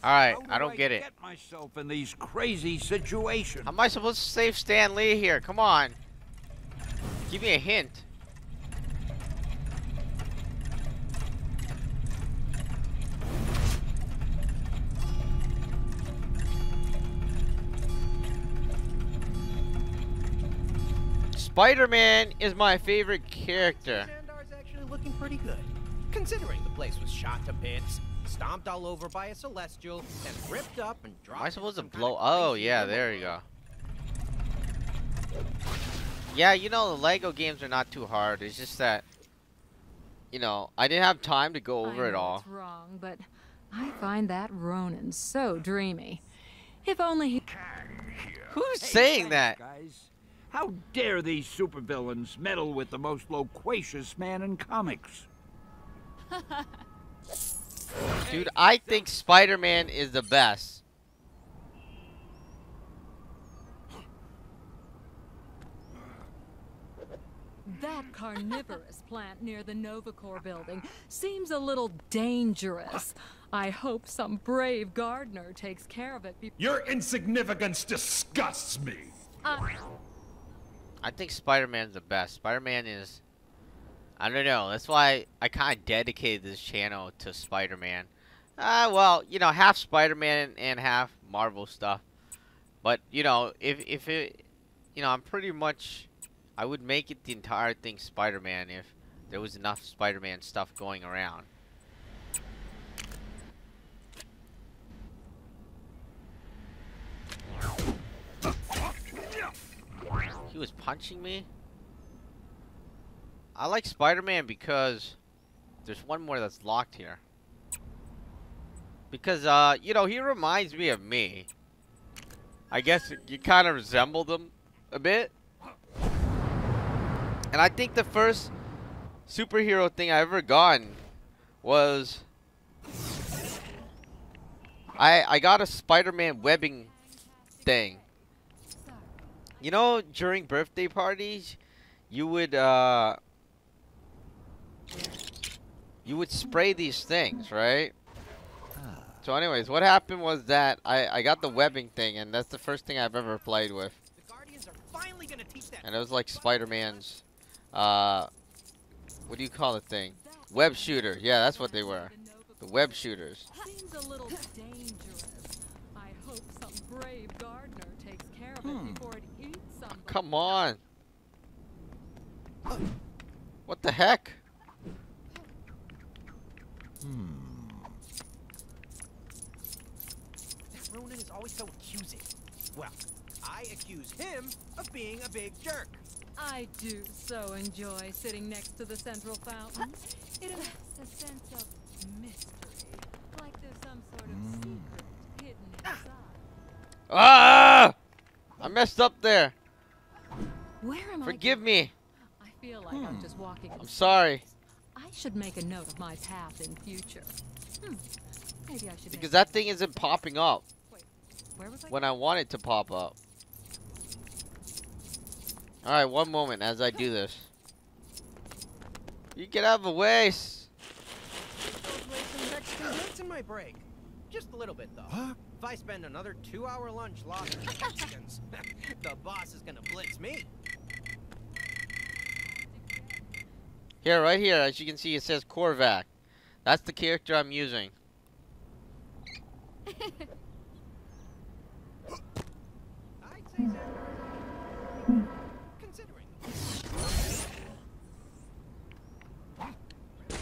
Alright, I don't get it. Get myself in these crazy situations. How am I supposed to save Stan Lee here? Come on. Give me a hint. Spider-Man is my favorite character. Looking pretty good, considering the place was shot to bits, stomped all over by a celestial, and ripped up and dropped. Am I supposed to blow? Oh yeah, there you go. Yeah, you know, the Lego games are not too hard. It's just that, you know, I didn't have time to go over it all. It's wrong, but I find that Ronin so dreamy. If only he... Who's saying that? Guys. How dare these supervillains meddle with the most loquacious man in comics? Dude, I think Spider-Man is the best. That carnivorous plant near the Novacore building seems a little dangerous. I hope some brave gardener takes care of it before... Your insignificance disgusts me. I think Spider-Man's the best. Spider-Man is... I don't know. That's why I kind of dedicated this channel to Spider-Man. Well, you know, half Spider-Man and half Marvel stuff. But, you know, if it... You know, I'm pretty much... I would make it the entire thing Spider-Man if there was enough Spider-Man stuff going around. He was punching me? I like Spider-Man because there's one more that's locked here. Because, you know, he reminds me of me. I guess you kind of resembled him a bit. And I think the first superhero thing I ever gotten was I got a Spider-Man webbing thing. You know, during birthday parties, you would spray these things, right? So anyways, what happened was that I got the webbing thing, and that's the first thing I've ever played with. And it was like Spider-Man's what do you call the thing? Web shooter. Yeah, that's what they were. The web shooters. Seems a little dangerous. I hope some brave gardener takes care of it before it eats somebody. Come on. What the heck? That Ronan is always so accusing. Well, I accuse him of being a big jerk. I do so enjoy sitting next to the central fountain. It has a sense of mystery, like there's some sort of secret hidden inside. Ah! I messed up there. Where am Forgive me. I feel like I'm just walking. I'm sorry. I should make a note of my path in future. Maybe I should. Because that thing isn't popping up Where was I? when I want it to pop up. Alright, one moment as I do this. You get out of the way. What's in my break? Just a little bit, though. Huh? If I spend another 2-hour lunch lost in Mexicans, the boss is gonna blitz me. Here, right here, as you can see, it says Korvac. That's the character I'm using.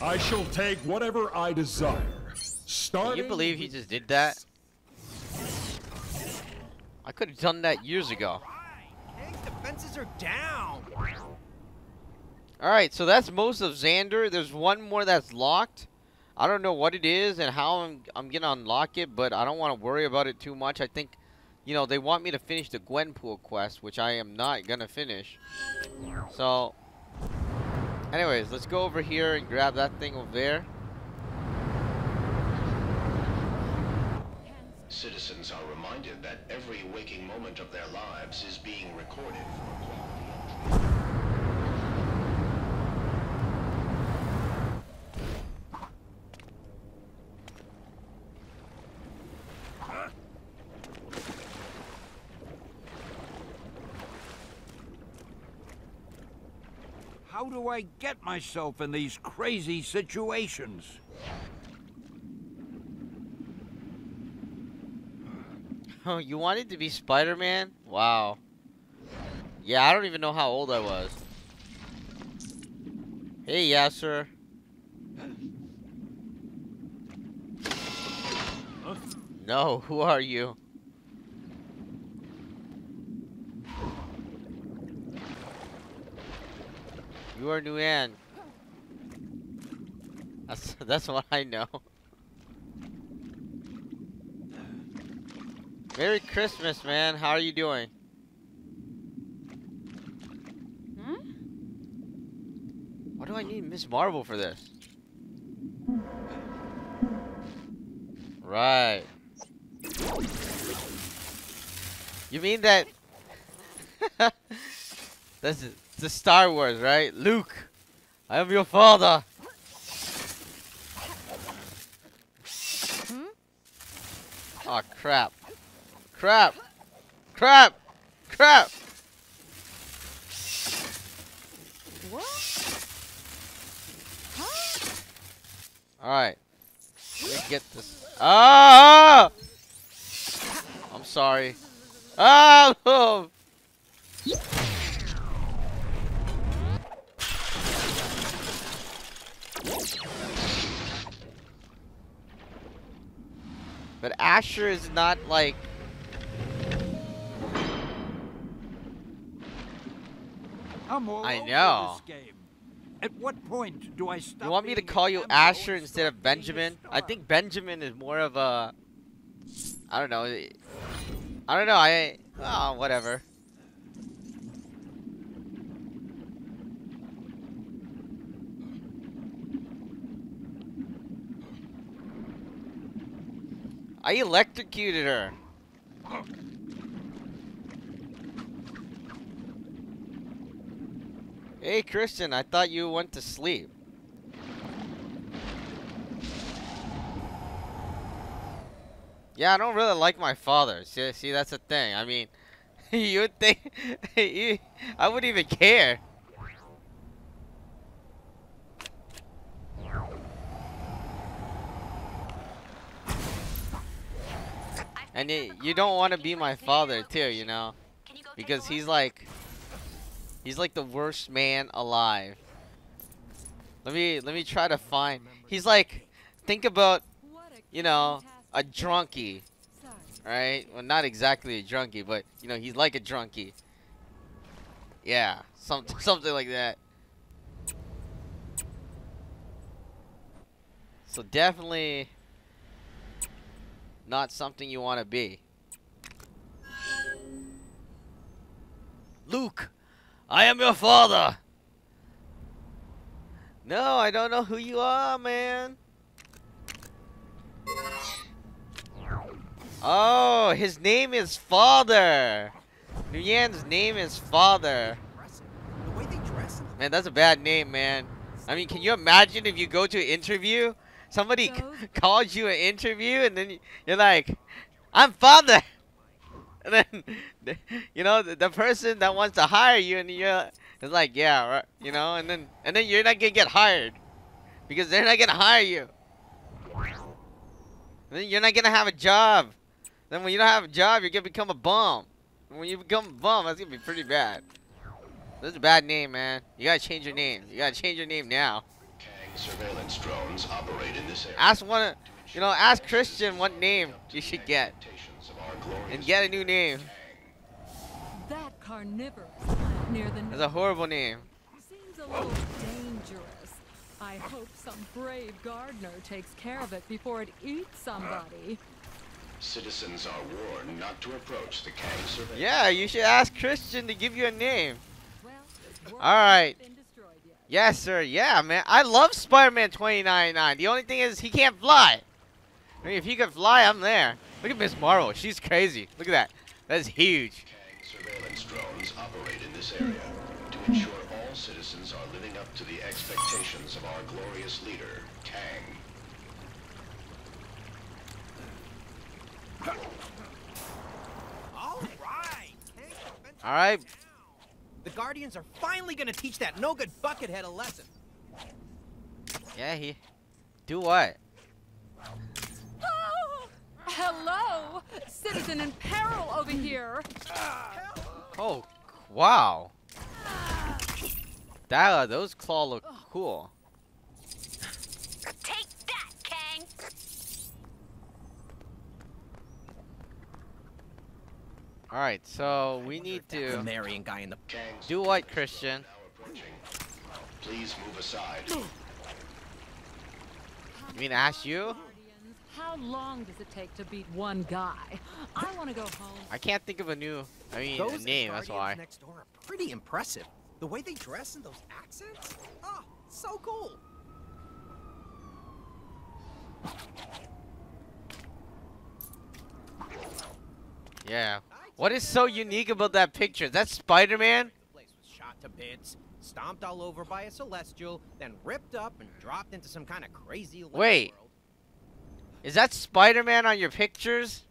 I shall take whatever I desire. Can you believe he just did that? I could have done that years ago. King's defenses are down. Alright, so that's most of Xandar. There's one more that's locked. I don't know what it is and how I'm gonna unlock it, but I don't want to worry about it too much. I think, you know, they want me to finish the Gwenpool quest, which I am not gonna finish. So, anyways, let's go over here and grab that thing over there. Citizens are reminded that every waking moment of their lives is being recorded for quality entry. How do I get myself in these crazy situations? Oh, you wanted to be Spider-Man? Wow. Yeah, I don't even know how old I was. Hey, Yasser. No, who are you? You are Nguyen. That's what I know. Merry Christmas, man. How are you doing? do I need Miss Marvel for this? Right. You mean that? That's the Star Wars, right? Luke, I am your father. Oh crap! Crap! Crap! Crap! What? Huh? All right. Let me get this. Ah! I'm sorry. Ah! Oh. But Asher is not like. I'm all I over know. this game. At what point do I stop? You want me to being a call you cameo Asher and instead of start being a Benjamin? I star? think Benjamin is more of a. I don't know. I don't know. Oh, whatever. I electrocuted her. Hey, Christian, I thought you went to sleep. Yeah, I don't really like my father. See, that's the thing. I mean, you would think I wouldn't even care. And you don't want to be my father too, you know, because he's like the worst man alive. Let me try to find. He's like, think about, you know, a drunkie, right? Well, not exactly a drunkie, but you know, he's like a drunkie. Yeah, something like that. So definitely not something you want to be. Luke, I am your father. No, I don't know who you are, man. Oh, his name is Father. Nguyen's name is Father. Man, that's a bad name, man. I mean, can you imagine if you go to an interview, somebody calls you an interview, and then you're like, I'm Father. And then, you know, the person that wants to hire you, and you're it's like, yeah, right, you know, and then you're not gonna get hired because they're not gonna hire you. And then you're not gonna have a job. Then when you don't have a job, you're gonna become a bum. And when you become a bum, that's gonna be pretty bad. This is a bad name, man. You gotta change your name. You gotta change your name now. Surveillance drones operate in this area. Ask Christian what name you should get, and get a new name. That carnivorous plant near the That's a horrible name. seems a little dangerous. I hope some brave gardener takes care of it before it eats somebody. Citizens are warned not to approach the Kang surveillance. Yeah, you should ask Christian to give you a name. All right. Yes, sir. Yeah, man. I love Spider-Man 2099. The only thing is he can't fly. I mean, if he could fly, I'm there. Look at Miss Marvel. She's crazy. Look at that. That is huge. Kang surveillance drones operate in this area to ensure all citizens are living up to the expectations of our glorious leader, Kang. All right. The Guardians are finally gonna teach that no-good buckethead a lesson. Yeah, do what? Oh, hello, citizen in peril over here. Oh, wow. Those claws look cool. Take that, Kang! All right, so we need to The Marion guy in the do what, Christian? Please move aside. You mean ask you? How long does it take to beat one guy? I want to go home. I can't think of a name. That's why. Next door are pretty impressive. The way they dress and those accents. Oh, So cool. Yeah. What is so unique about that picture? That's Spider-Man? The place was shot to bits, stomped all over by a celestial, then ripped up and dropped into some kind of crazy Wait. world. Is that Spider-Man on your pictures?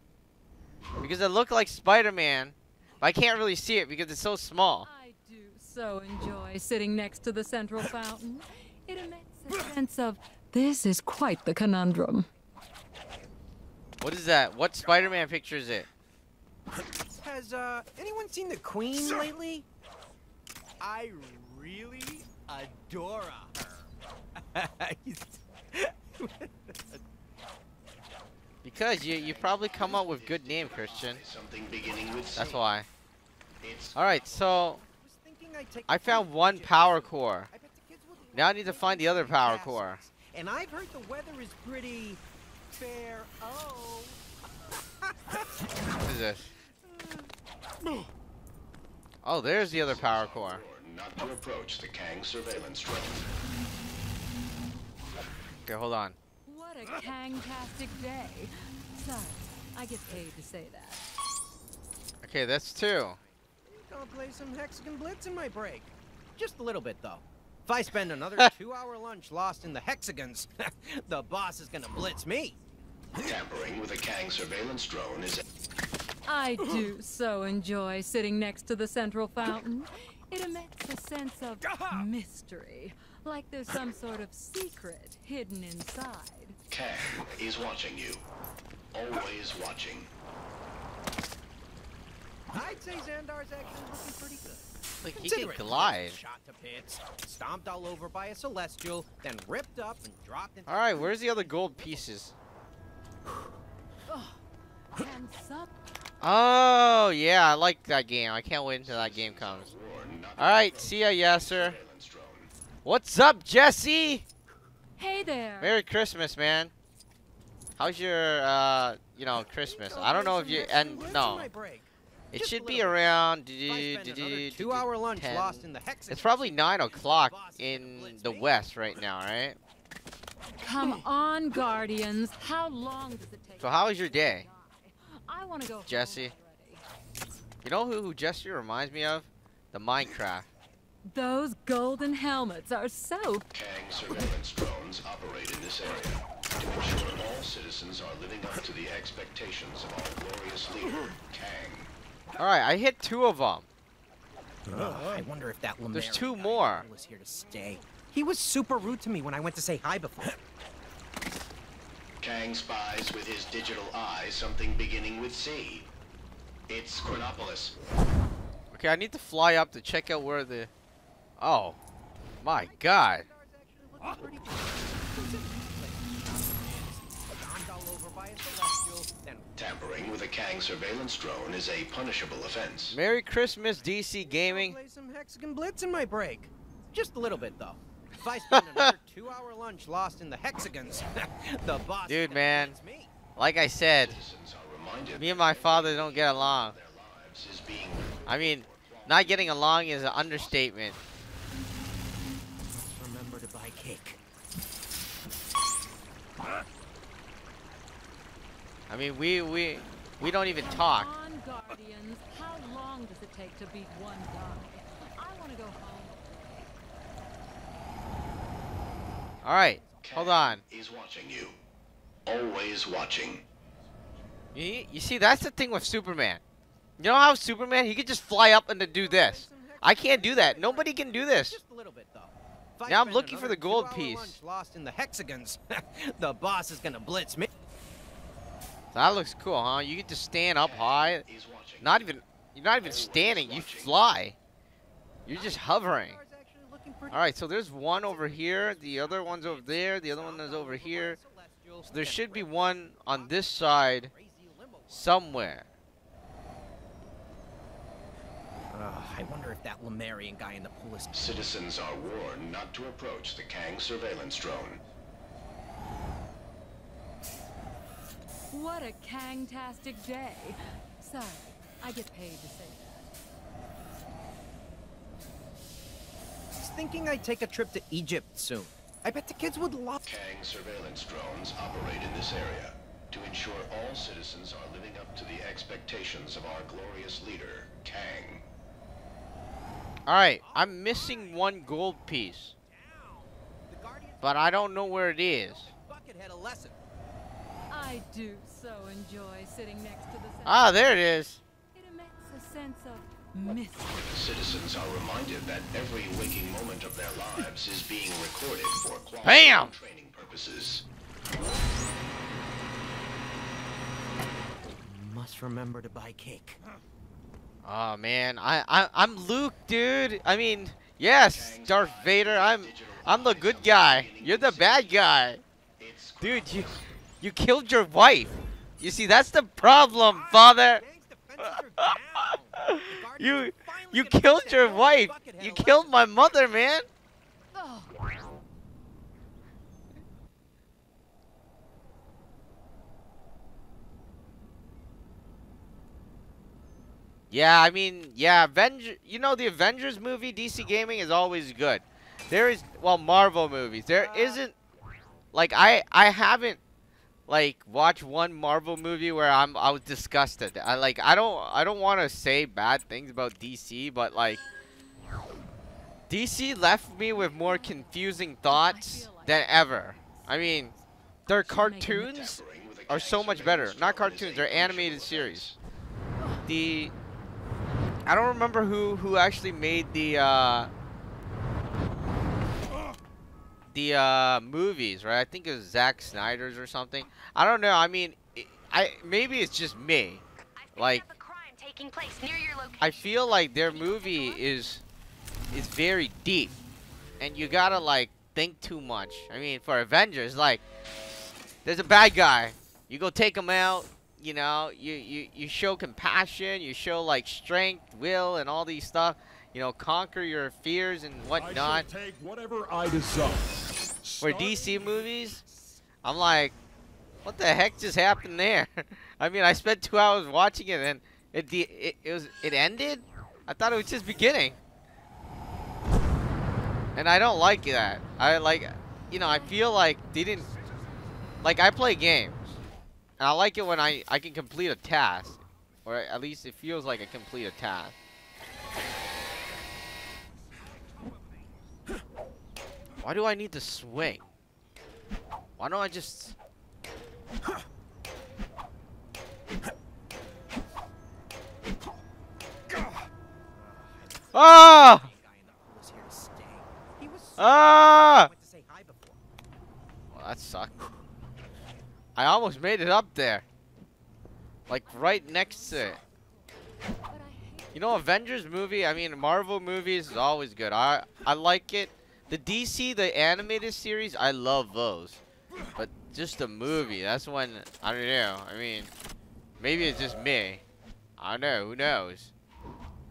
Because it looked like Spider-Man. But I can't really see it because it's so small. I do so enjoy sitting next to the central fountain. It emits a sense of, this is quite the conundrum. What is that? What Spider-Man picture is it? Has anyone seen the Queen lately? I really adore her. Because you probably come up with good name, Christian. Something beginning with That's C. why. Alright, so I found one power core. Now I need to find the other power core. And I've heard the weather is pretty fair. Oh. What is this? Oh, there's the other power core. Not to approach the Kang surveillance drone. Okay, hold on. What a Kang-tastic day. Sorry, I get paid to say that. Okay, that's two. Gonna play some Hexagon Blitz in my break. Just a little bit, though. If I spend another 2-hour lunch lost in the hexagons, the boss is gonna blitz me. Tampering with a Kang surveillance drone is... I do so enjoy sitting next to the central fountain. It emits a sense of mystery, like there's some sort of secret hidden inside. Kang is watching you. Always watching. I'd say Xandar's actually looking pretty good. Like he can glide. Shot to bits, stomped all over by a celestial, then ripped up and dropped into... Alright, where's the other gold pieces? Oh, yeah, I like that game. I can't wait until that game comes. Alright, see ya, Yasser. What's up, Jesse? Hey there. Merry Christmas, man. How's your, you know, Christmas? I don't know if you, and no. It should be around 2-hour lunch 10. lost in the hexagon. It's probably 9 o'clock in the west right now, right? Come on, Guardians. How long does it take? So how was your day, I want to go Jesse? You know who Jesse reminds me of? The Minecraft. Those golden helmets are so... Kang surveillance drones operate in this area to ensure all citizens are living up to the expectations of our glorious leader, Kang. Alright, I hit 2 of them. I wonder if that There's Lemurian 2 guy more. was here to stay. He was super rude to me when I went to say hi before. Kang spies with his digital eye something beginning with C. It's Chronopolis. Okay, I need to fly up to check out where the... Oh, my God. Tampering with a Kang surveillance drone is a punishable offense. Merry Christmas, DC Gaming. Play some Hexagon Blitz in my break. Just a little bit, though. If I spend another 2-hour lunch lost in the hexagons, the boss... Dude, man, like I said, me and my father don't get along. I mean, not getting along is an understatement. Remember to buy cake. I mean, we don't even talk. Come on, Guardians. How long does it take to beat one guy? I want to go home. All right, hold on. He's watching you. Always watching. You see, that's the thing with Superman. You know how Superman, he could just fly up and do this. I can't do that. Nobody can do this. Just a little bit, though. Now I'm looking for the gold piece. Lunch lost in the hexagons. The boss is gonna blitz me. That looks cool, huh? You get to stand up high. You're not even standing. You fly. You're just hovering. All right, so there's one over here. The other one's over there. The other one is over here. So there should be one on this side somewhere. I wonder if that Lemurian guy in the pool is... Citizens are warned not to approach the Kang surveillance drone. What a Kang-tastic day. Sorry, I get paid to say that. thinking I'd take a trip to Egypt soon. I bet the kids would love. Kang surveillance drones operate in this area to ensure all citizens are living up to the expectations of our glorious leader, Kang. Alright, I'm missing one gold piece. But I don't know where it is. I do so enjoy sitting next to the center. Ah, there it is. It emits a sense of mystery. Citizens are reminded that every waking moment of their lives is being recorded for quality Bam! and training purposes. Must remember to buy cake. Oh man, I'm Luke, dude. I mean, yes, Darth Vader. I'm the good guy. You're the bad guy, dude. You killed your wife. You see, that's the problem, father. you killed your wife. You killed my mother, man. Yeah, I mean, yeah, you know, the Avengers movie, DC Gaming, is always good. There is, well, Marvel movies. There isn't, like, I haven't, like, watched one Marvel movie where I was disgusted. I don't want to say bad things about DC, but, like, DC left me with more confusing thoughts than ever. I mean, their cartoons are so much better. Not cartoons, they're animated series. I don't remember who actually made the movies, right? I think it was Zack Snyder's or something. I don't know. I mean, maybe it's just me. Like, I feel like their movie is very deep, and you gotta like think too much. I mean, for Avengers, like, there's a bad guy, you go take him out. You know, you show compassion, you show like strength, will, and all these stuff. You know, conquer your fears and whatnot. I shall take whatever I desire. For DC movies, I'm like, what the heck just happened there? I mean, I spent 2 hours watching it, and it ended. I thought it was just beginning, and I don't like that. You know, I feel like they didn't. Like, I play games. And I like it when I can complete a task. Or at least it feels like I complete a task. Why do I need to swing? Why don't I just... Ah! Ah! Well, that sucked. I almost made it up there. Like, right next to it. You know, Avengers movie, I mean, Marvel movies is always good. I like it. The DC, the animated series, I love those. But just the movie, that's when, I don't know. I mean, maybe it's just me. I don't know, who knows?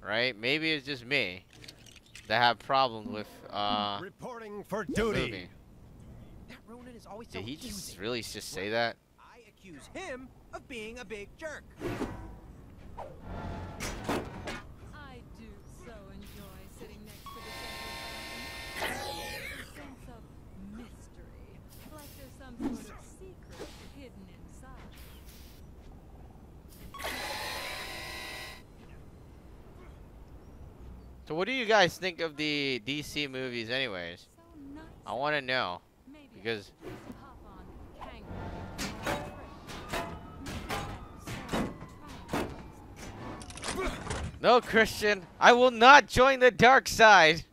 Right? Maybe it's just me that have problems with, reporting for duty. Movie. Did he just really just say that? I accuse him of being a big jerk. I do so enjoy sitting next to the center of sense of mystery, like there's some sort of secret hidden inside. So what do you guys think of the DC movies anyways? I want to know. Because no, Christian, I will not join the dark side.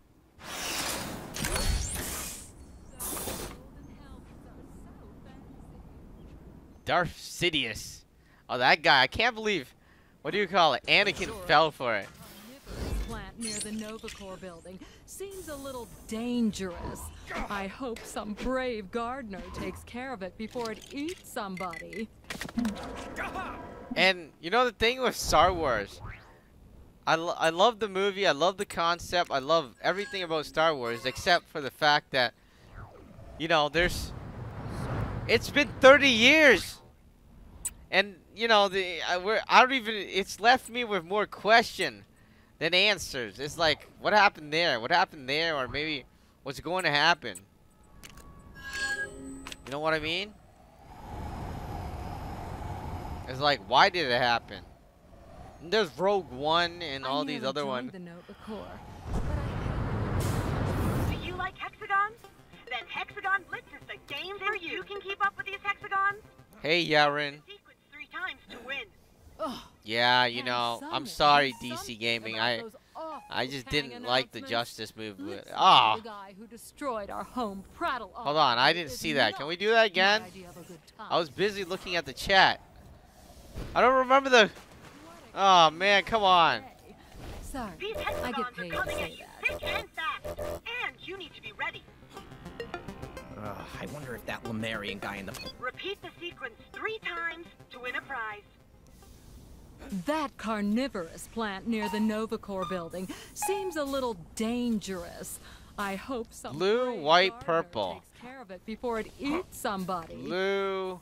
Darth Sidious. Oh, that guy. I can't believe. What do you call it? Anakin fell for it. Plant near the Novacore building seems a little dangerous. I hope some brave gardener takes care of it before it eats somebody. And you know the thing with Star Wars, I love the movie, I love the concept, I love everything about Star Wars except for the fact that, you know, it's been 30 years, and you know I don't even. It's left me with more question then answers. It's like, what happened there? What happened there? Or maybe what's going to happen? You know what I mean? It's like, why did it happen? And there's Rogue One and all these other ones. The Nova Corps. Do you like hexagons? Then Hexagon Blitz is the game for you. You can keep up with these hexagons. Hey, Yaren. Sequence 3 times to win. Yeah, you know, I'm sorry, DC Gaming. I just didn't like the Justice movement. Ah. The guy who destroyed our home prattle. Hold on, I didn't see that. Can we do that again? I was busy looking at the chat. I don't remember the... Oh, man, come on. Sorry, These I hexagons get paid are to coming say at you that. thick and fast. And you need to be ready. I wonder if that Lemurian guy in the... Repeat the sequence 3 times to win a prize. That carnivorous plant near the Nova Corps building seems a little dangerous. I hope some Blue, white, purple. takes care of it before it eats somebody. Blue,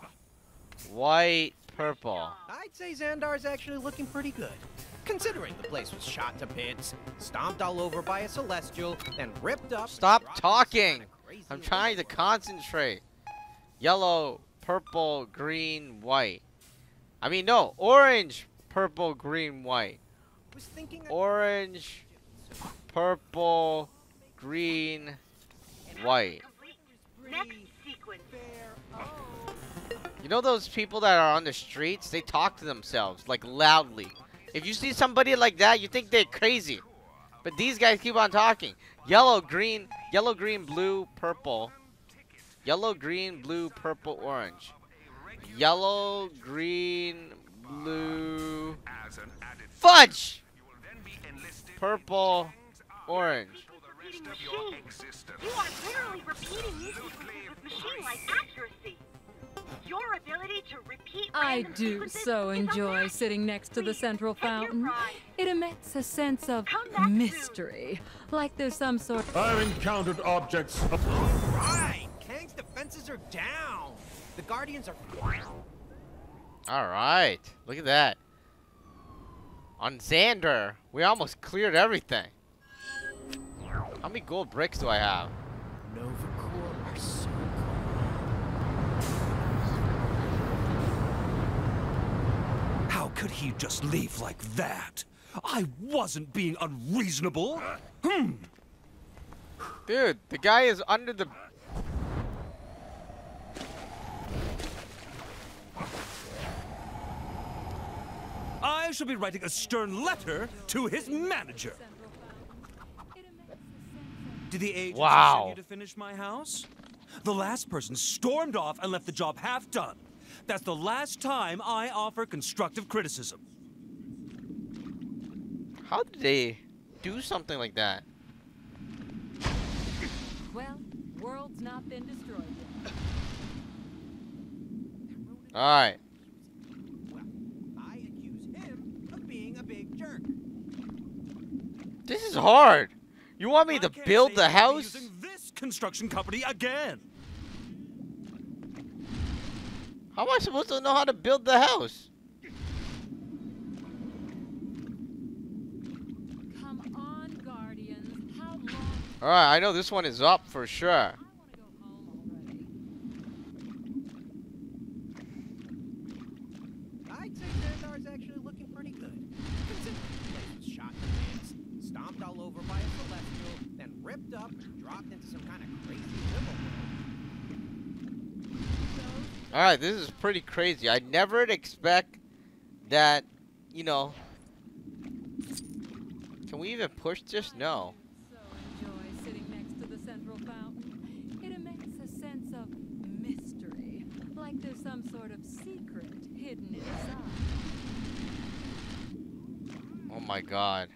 white, purple. I'd say Xandar's actually looking pretty good. Considering the place was shot to bits, stomped all over by a Celestial, then ripped up... Stop talking! I'm trying to concentrate. Yellow, purple, green, white. I mean, no. Orange, purple, green, white. Orange, purple, green, white. Next sequence. You know those people that are on the streets? They talk to themselves, like, loudly. If you see somebody like that, you think they're crazy. But these guys keep on talking. Yellow, green, blue, purple. Yellow, green, blue, purple, orange. Yellow, green, blue... Fudge! Purple, orange. You are literally repeating these sequences with machine-like accuracy. Your ability to repeat I random do sequences so is enjoy sitting next to the central fountain. It emits a sense of mystery, like there's some sort of... I've encountered objects. Right! Kang's defenses are down. The Guardians are... Alright, look at that. On Xandar, we almost cleared everything. How many gold bricks do I have? Nova Corps are so How could he just leave like that? I wasn't being unreasonable. Dude, the guy is under the... I shall be writing a stern letter to his manager. Did the agents send you to finish my house? The last person stormed off and left the job half done. That's the last time I offer constructive criticism. How did they do something like that? Well, world's not been destroyed yet. Alright. I accuse him of being a big jerk. This is hard. You want me to build the house? Using this construction company again. How am I supposed to know how to build the house? Come on, Guardians. How long? Alright, I know this one is up for sure. I'd say Xandar's actually looking pretty good. Considering the place was shot to bits, stomped all over by a Celestial, then ripped up and dropped into some kind of crazy river. Alright, this is pretty crazy. I never expect that, you know... Can we even push this? No. Enjoy sitting next to the central fountain. It emits a sense of mystery, like there's some sort of secret hidden inside. Oh my god.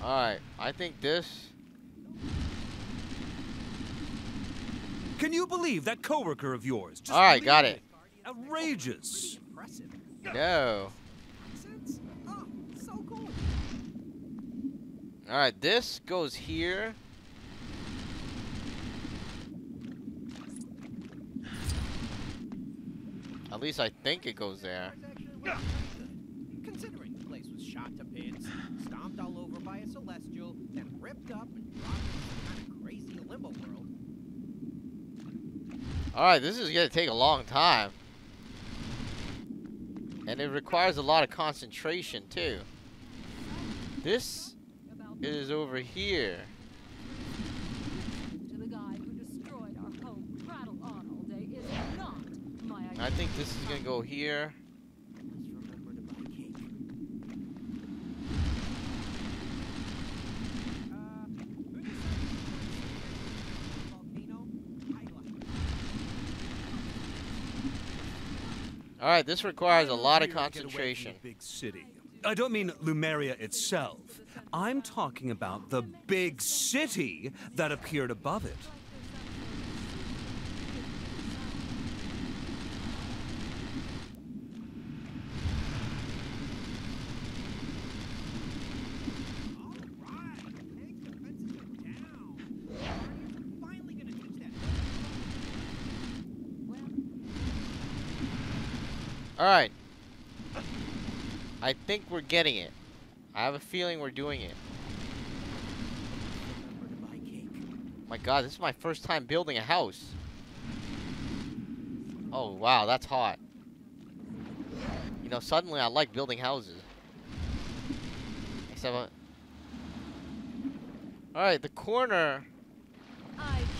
Alright, I think this... Can you believe that coworker of yours? Just Alright, got it. Outrageous. No. Oh, so cool. Alright, this goes here. At least I think it goes there. Considering the place was shot to bits, stomped stomped all over by a celestial, then ripped up and dropped in some kind of crazy limbo world. Alright, this is gonna take a long time. And it requires a lot of concentration too. This is over here. To the guy who destroyed our home, prattle on all day is not my idea. I think this is gonna go here. Alright, this requires a lot of concentration. Big city. I don't mean Lumeria itself. I'm talking about the big city that appeared above it. Alright. I think we're getting it. I have a feeling we're doing it. My god, this is my first time building a house. Oh wow, that's hot. You know, suddenly I like building houses. Except alright, the corner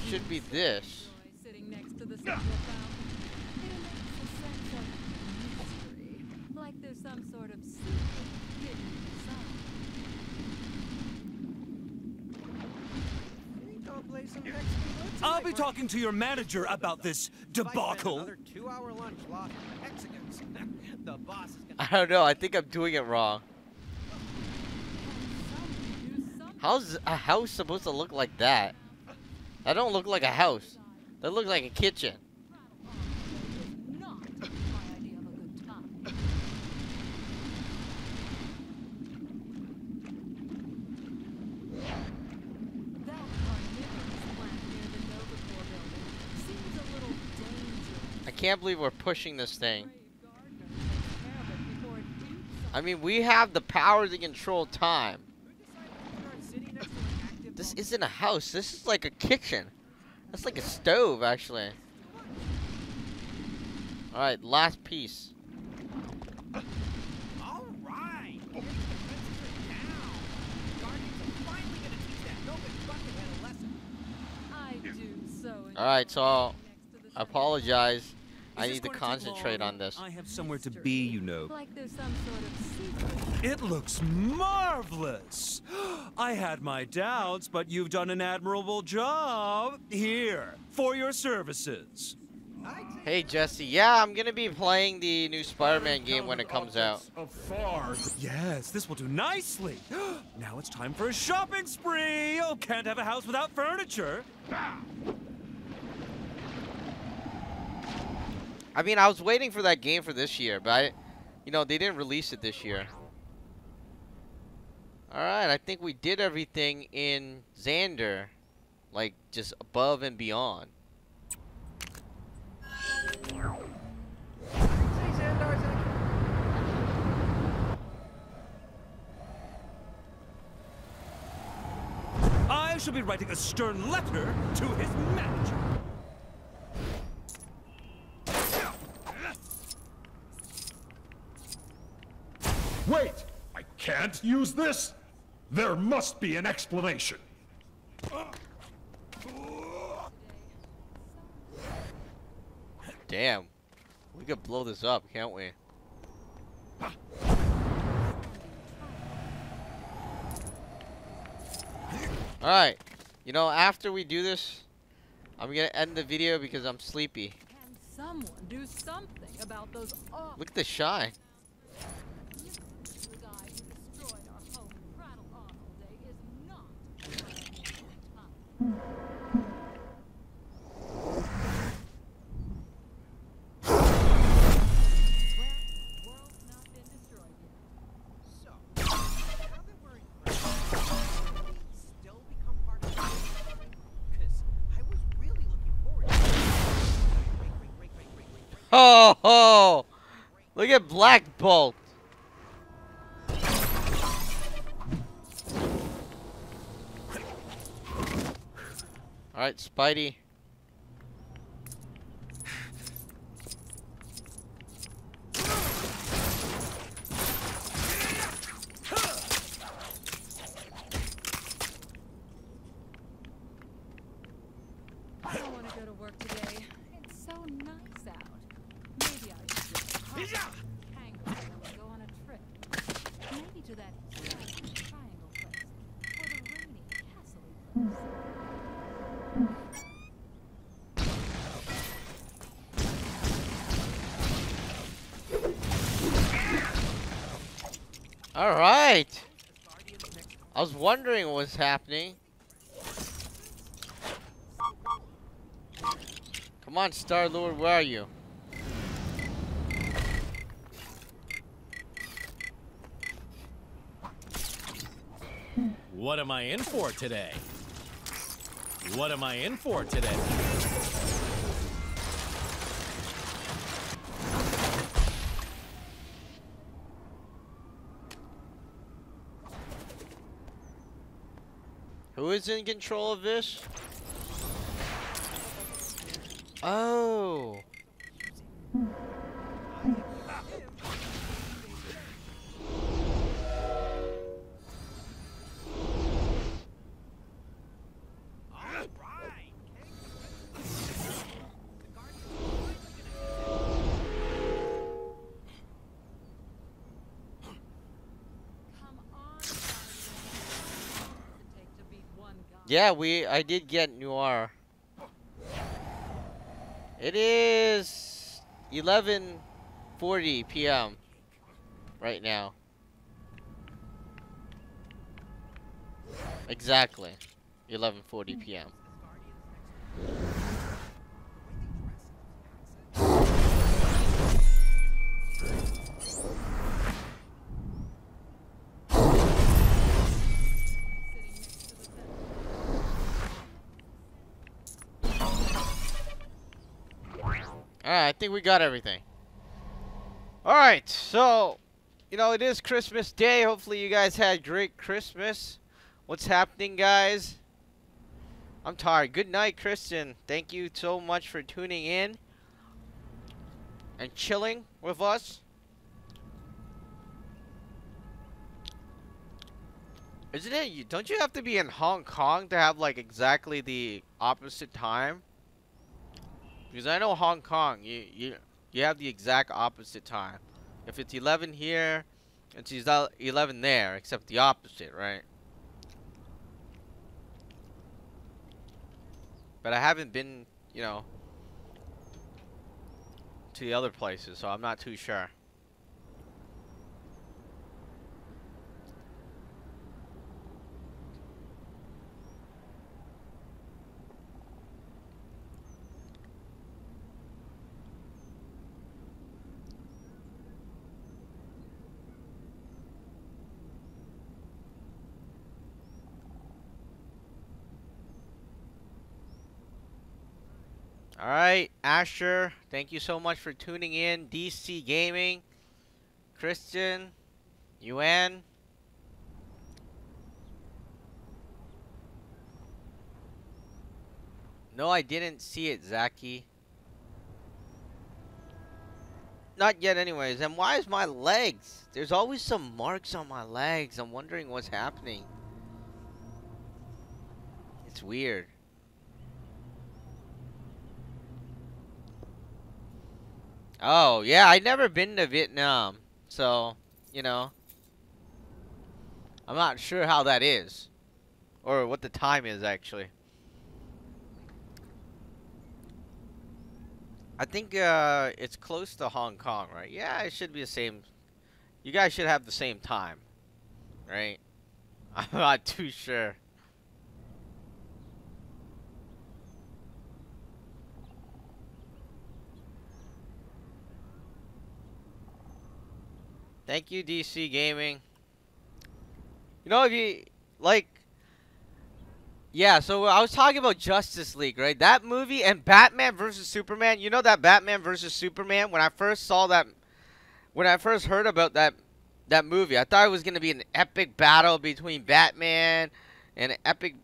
should be this. Sitting next to the central fountain. Like there's some sort of secret hidden inside. I'll be talking to your manager about this debacle. Another 2-hour lunch lost to the Mexicans. The boss is gonna... I don't know, I think I'm doing it wrong. How's a house supposed to look like that? That don't look like a house. That looks like a kitchen. I can't believe we're pushing this thing. I mean, we have the power to control time. This isn't a house. This is like a kitchen. That's like a stove, actually. Alright, last piece. Alright! Guardians are finally gonna teach that Novik buckethead a lesson. I do so. Alright, so I apologize. I need to concentrate on this. I have somewhere to be, you know. Like there's some sort of secret. It looks marvelous. I had my doubts, but you've done an admirable job. Here, for your services. Hey Jesse, yeah, I'm gonna be playing the new Spider-Man game when it comes out. Yes, this will do nicely. Now it's time for a shopping spree. Oh, can't have a house without furniture. I mean, I was waiting for that game for this year, but you know, they didn't release it this year. Alright, I think we did everything in Xandar. Like, just above and beyond. I shall be writing a stern letter to his manager. Wait! I can't use this? There must be an explanation. Damn. We could blow this up, can't we? Alright. You know, after we do this, I'm gonna end the video because I'm sleepy. Can someone do something about those awful... Look at the shine. The guy who destroyed our home, prattle on all day is not... Oh, oh, look at Black Bolt. Alright, Spidey. I don't want to go to work today. It's so nice out. Maybe I should just hang around and go on a trip. Maybe to that giant triangle place. Or the rainy castle place. Alright. I was wondering what was happening. Come on, Star-Lord, where are you? What am I in for today? What am I in for today? Who is in control of this? Oh. Yeah, I did get Noir. It is 11:40 p.m. right now. Exactly. 11:40 p.m. Alright, I think we got everything. Alright, so, you know, it is Christmas Day. Hopefully you guys had a great Christmas. What's happening, guys? I'm tired. Good night, Christian. Thank you so much for tuning in and chilling with us. Isn't it? Don't you have to be in Hong Kong to have, like, exactly the opposite time? Because I know Hong Kong, you have the exact opposite time. If it's 11 here, it's 11 there, except the opposite, right? But I haven't been, you know, to the other places, so I'm not too sure. Alright, Asher, thank you so much for tuning in. DC Gaming, Christian, Yuan. No, I didn't see it, Zaki. Not yet anyways. And why is my legs? There's always some marks on my legs. I'm wondering what's happening. It's weird. Oh, yeah, I've never been to Vietnam. So, you know, I'm not sure how that is. Or what the time is, actually. I think it's close to Hong Kong, right? Yeah, it should be the same. You guys should have the same time, right? I'm not too sure. Thank you, DC Gaming. You know, if you, like, yeah, so I was talking about Justice League, right? That movie and Batman versus Superman. You know that Batman versus Superman? When I first saw that, when I first heard about that movie, I thought it was going to be an epic battle between Batman and an epic,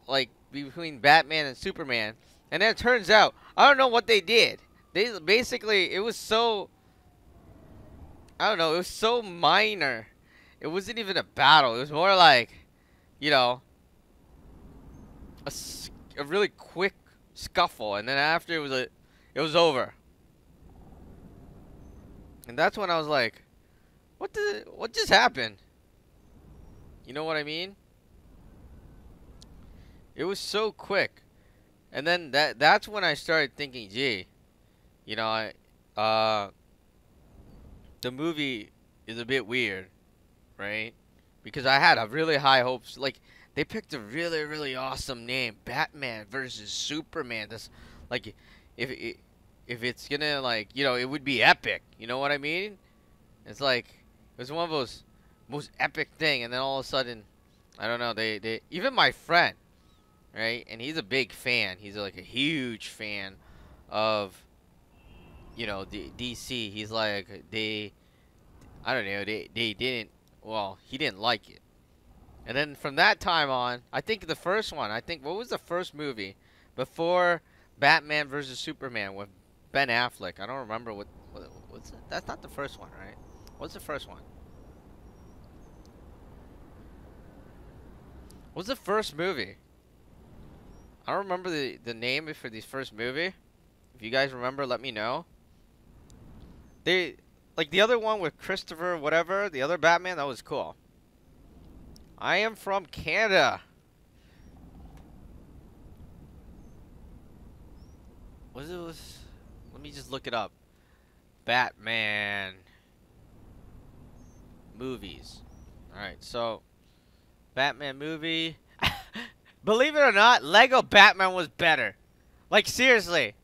like, between Batman and Superman. And then it turns out, I don't know what they did. They basically, it was so, I don't know, it was so minor. It wasn't even a battle. It was more like, you know, a really quick scuffle, and then after it was over. And that's when I was like, what just happened? You know what I mean? It was so quick. And then that's when I started thinking, gee, you know, the movie is a bit weird, right? Because I had a really high hopes. Like, they picked a really, really awesome name, Batman versus Superman. That's like, if it's gonna, like, you know, it would be epic. You know what I mean? It's like, it was one of those most epic thing, and then all of a sudden, I don't know. They even my friend, right? And he's a big fan. He's like a huge fan of, you know, DC. He's like, I don't know, they didn't, well, he didn't like it. And then from that time on, I think the first one, what was the first movie before Batman versus Superman with Ben Affleck? I don't remember what's it? That's not the first one, right? What's the first one? What's the first movie? I don't remember the name for the first movie. If you guys remember, let me know. They, like the other one with Christopher, whatever, the other Batman, that was cool. I am from Canada. Let me just look it up. Batman movies. Alright, so Batman movie. Believe it or not, Lego Batman was better. Like, seriously.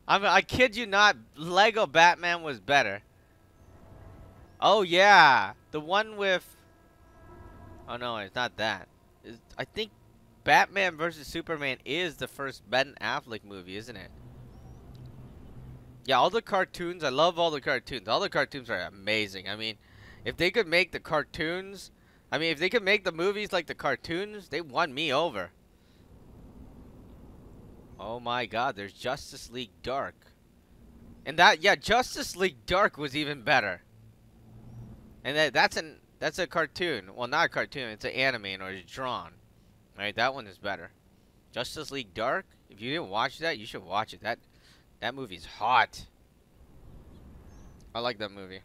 I kid you not, Lego Batman was better. Oh yeah, the one with, oh no, it's not that. I think Batman versus Superman is the first Ben Affleck movie, isn't it? Yeah, all the cartoons, I love all the cartoons. All the cartoons are amazing. I mean, if they could make the cartoons, I mean, if they could make the movies like the cartoons, they won me over. Oh my god, there's Justice League Dark. And that, yeah, Justice League Dark was even better. And that's a cartoon. Well, not a cartoon, it's an anime or it's drawn. Alright, that one is better. Justice League Dark, if you didn't watch that, you should watch it. That movie's hot. I like that movie.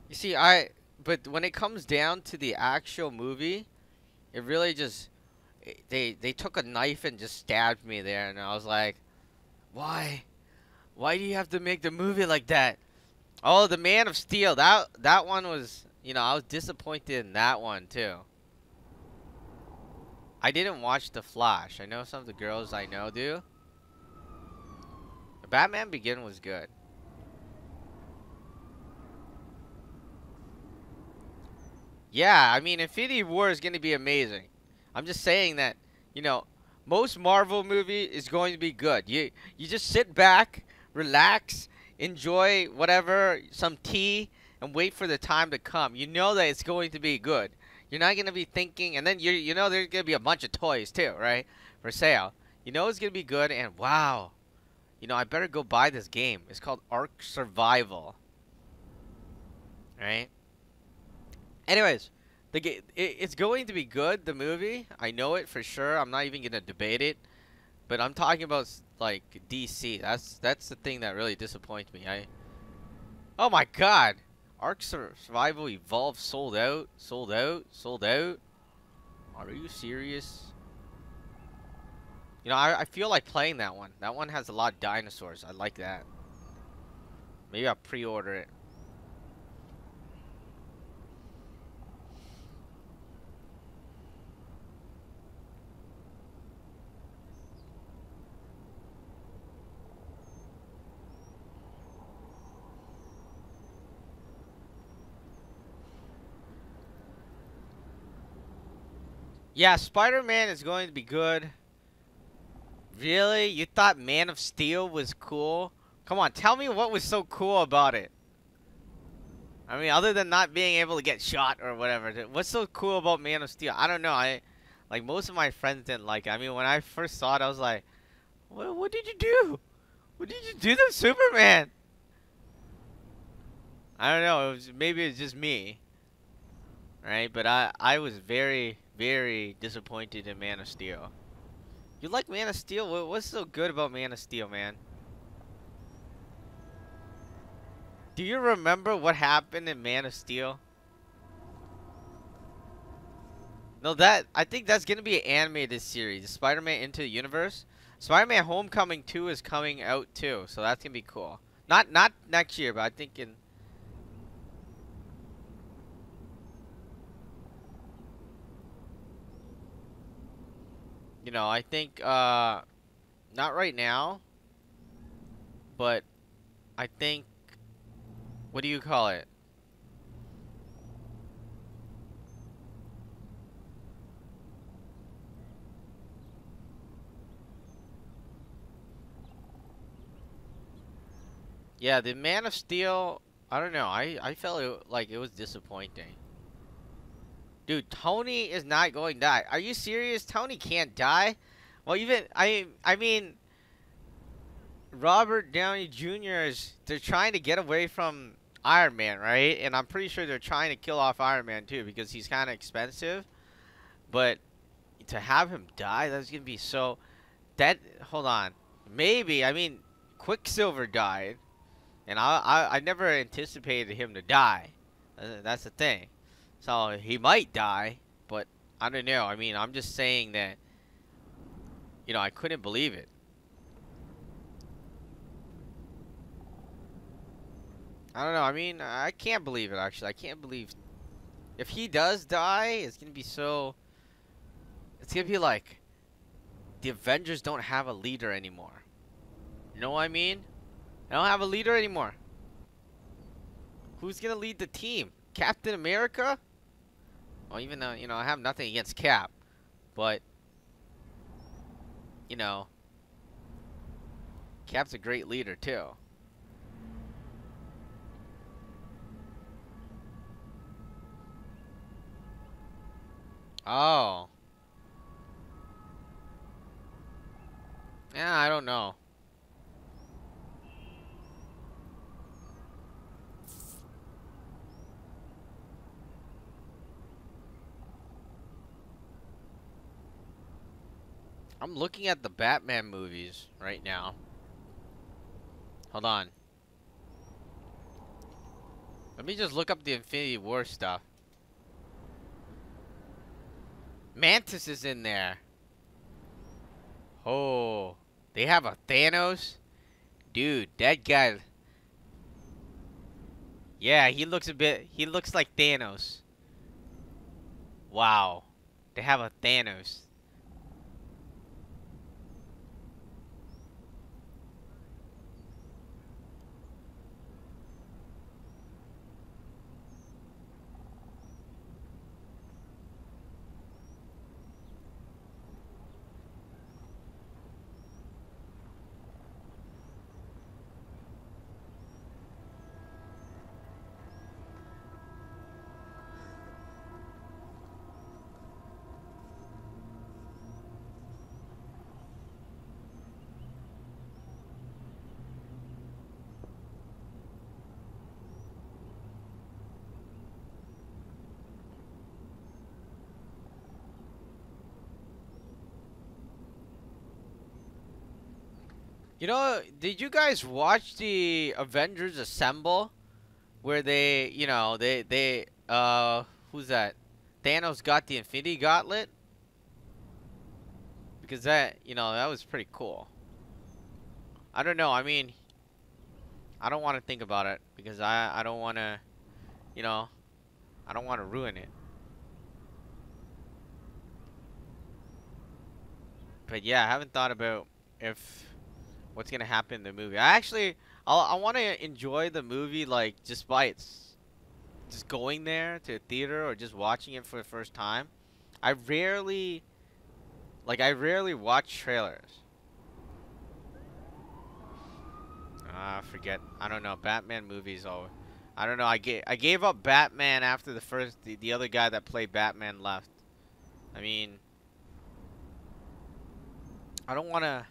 You see, but when it comes down to the actual movie, it really just, they took a knife and just stabbed me there, and I was like, why? Why do you have to make the movie like that? Oh, the Man of Steel. That one was, you know, I was disappointed in that one too. I didn't watch The Flash. I know some of the girls I know do. Batman Begin was good. Yeah, I mean, Infinity War is going to be amazing. I'm just saying that, you know, most Marvel movie is going to be good. You just sit back, relax, enjoy whatever, some tea, and wait for the time to come. You know that it's going to be good. You're not going to be thinking, and then you know there's going to be a bunch of toys too, right? For sale. You know it's going to be good, and wow. You know, I better go buy this game. It's called Ark Survival. Right? Anyways, it's going to be good, the movie. I know it for sure. I'm not even going to debate it. But I'm talking about, like, DC. That's the thing that really disappoints me. Oh my god! Ark Survival Evolved sold out? Sold out? Sold out? Are you serious? You know, I feel like playing that one. That one has a lot of dinosaurs. I like that. Maybe I'll pre-order it. Yeah, Spider-Man is going to be good. Really? You thought Man of Steel was cool? Come on, tell me what was so cool about it. I mean, other than not being able to get shot or whatever, what's so cool about Man of Steel? I don't know. Like most of my friends didn't like it. I mean, when I first saw it, I was like, what did you do? What did you do to Superman? I don't know. Maybe it's just me, right? But I was very, very disappointed in Man of Steel. You like Man of Steel? What's so good about Man of Steel, man? Do you remember what happened in Man of Steel? No, I think that's gonna be an animated series. Spider-Man Into the Universe. Spider-Man Homecoming 2 is coming out too, so that's gonna be cool. Not next year, but I think in. You know, I think not right now, but I think, what do you call it? Yeah, the Man of Steel, I don't know. I felt like it was disappointing. Dude, Tony is not going to die. Are you serious? Tony can't die? Well, even I mean Robert Downey Jr. they're trying to get away from Iron Man, right? And I'm pretty sure they're trying to kill off Iron Man too because he's kind of expensive. But to have him die, that's going to be so hold on. Maybe, I mean, Quicksilver died. And I never anticipated him to die. That's the thing. So he might die, but I don't know. I mean, I'm just saying that, you know, I couldn't believe it. I don't know. I mean, I can't believe it, actually. I can't believe if he does die, it's going to be so. It's going to be like the Avengers don't have a leader anymore. You know what I mean? I don't have a leader anymore. Who's gonna lead the team? Captain America? Well, even though, you know, I have nothing against Cap, but, you know, Cap's a great leader too. Oh. Yeah, I don't know. I'm looking at the Batman movies right now. Hold on. Let me just look up the Infinity War stuff. Mantis is in there. Oh, they have a Thanos? Dude, that guy. Yeah, he looks like Thanos. Wow. They have a Thanos. You know, did you guys watch the Avengers Assemble? Where they, you know, who's that? Thanos got the Infinity Gauntlet? Because that, you know, that was pretty cool. I don't know, I mean, I don't want to think about it. Because I don't want to, you know, I don't want to ruin it. But yeah, I haven't thought about what's gonna happen in the movie. I want to enjoy the movie like just going there to a theater or just watching it for the first time. I rarely watch trailers. Forget. I don't know. Batman movies I don't know. I gave up Batman after the other guy that played Batman left. I mean, I don't want to.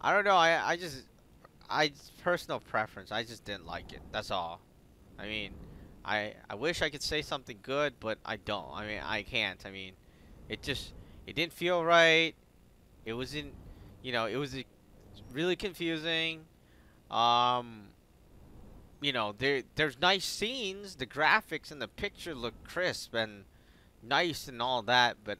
I don't know. I personal preference. I just didn't like it. That's all. I mean, I wish I could say something good, but I don't. I mean, I can't. I mean, it didn't feel right. It wasn't, it was really confusing. Um, there's nice scenes. The graphics and the picture look crisp and nice and all that, but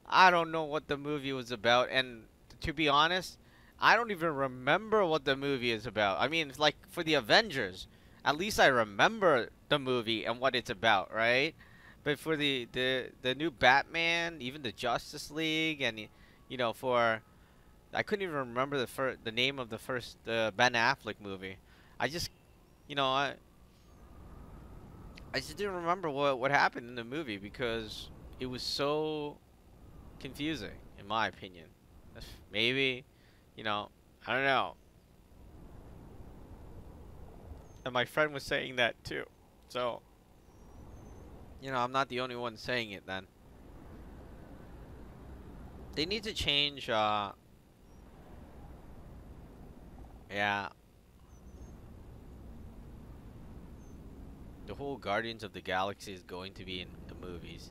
I don't know what the movie was about. And to be honest, I don't even remember what the movie is about. I mean, it's like for the Avengers, at least I remember the movie and what it's about, right? But for the new Batman, even the Justice League, and for I couldn't even remember the name of the first Ben Affleck movie. I just you know I just didn't remember what happened in the movie because it was so confusing, in my opinion. Maybe, I don't know. And my friend was saying that too. So, I'm not the only one saying it then. They need to change, yeah. The whole Guardians of the Galaxy is going to be in the movies.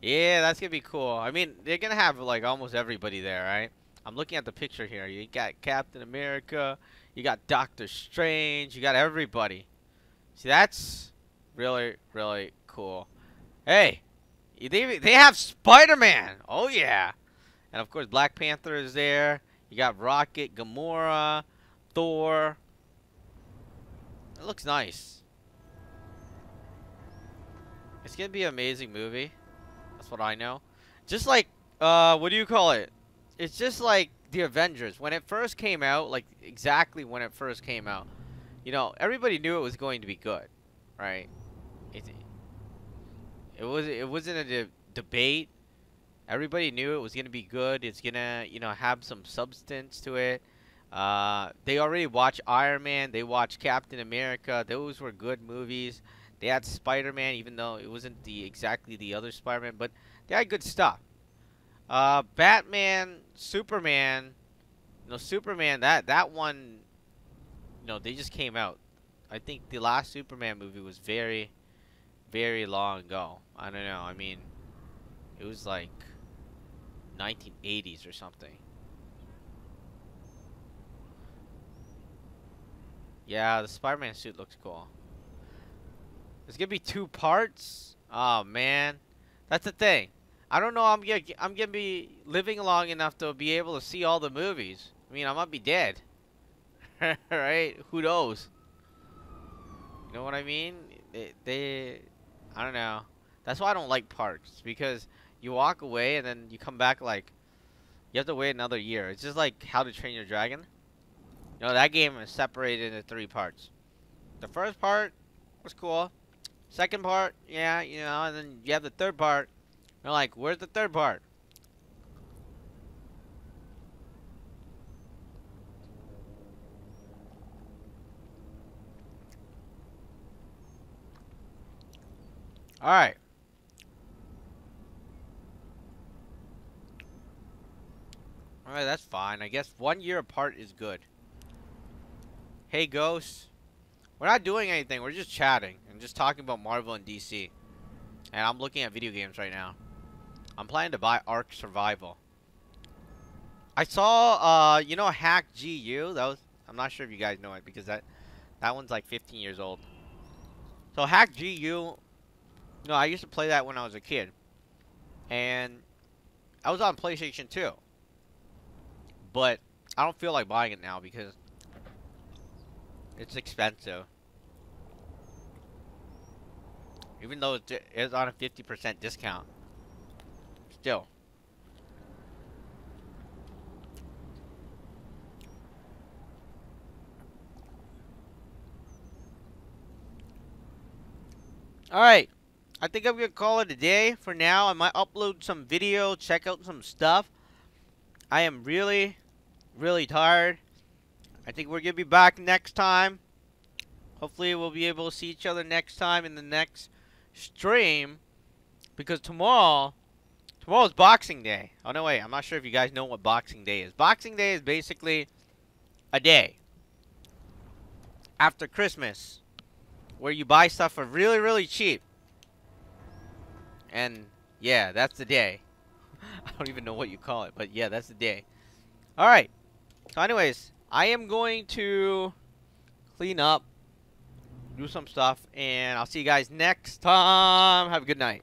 Yeah, that's gonna be cool. I mean, they're gonna have like almost everybody there, right? I'm looking at the picture here. You got Captain America, you got Doctor Strange, you got everybody. See, that's really, really cool. Hey, they have Spider-Man. Oh yeah, and of course Black Panther is there. You got Rocket, Gamora, Thor. It looks nice. It's gonna be an amazing movie. That's what I know. Just like, what do you call it? It's just like the Avengers. When it first came out, like exactly when it first came out, everybody knew it was going to be good, right? It wasn't a debate. Everybody knew it was gonna be good. It's gonna, have some substance to it. They already watched Iron Man. They watched Captain America. Those were good movies. They had Spider-Man, even though it wasn't exactly the other Spider-Man, but they had good stuff. Batman, Superman, Superman, that one, they just came out. I think the last Superman movie was very, very long ago. I don't know. I mean, it was like 1980s or something. Yeah, the Spider-Man suit looks cool. There's gonna be 2 parts. Oh man, that's the thing. I don't know. I'm gonna be living long enough to be able to see all the movies. I mean, I might be dead. Right? Who knows? You know what I mean? I don't know. That's why I don't like parks, because you walk away and then you come back like you have to wait another year. It's just like How to Train Your Dragon. That game is separated into 3 parts. The first part was cool. Second part, yeah, and then you have the third part. You're like, where's the third part? Alright. Alright, that's fine. I guess 1 year apart is good. Hey, Ghost. We're not doing anything. We're just chatting and just talking about Marvel and DC. And I'm looking at video games right now. I'm planning to buy Ark Survival. I saw, Hack GU. I'm not sure if you guys know it, because that one's like 15 years old. So Hack GU, I used to play that when I was a kid. And I was on PlayStation 2. But I don't feel like buying it now because it's expensive. Even though it's on a 50% discount. Still. Alright. I think I'm going to call it a day for now. I might upload some video, check out some stuff. I am really, really tired. I think we're going to be back next time. hopefully we'll be able to see each other next time in the next stream. Because tomorrow's Boxing Day. Oh, no, wait. I'm not sure if you guys know what Boxing Day is. Boxing Day is basically a day after Christmas where you buy stuff for really, really cheap. And, yeah, that's the day. I don't even know what you call it, but yeah, that's the day. Alright. So, anyways, I am going to clean up, do some stuff, and I'll see you guys next time. Have a good night.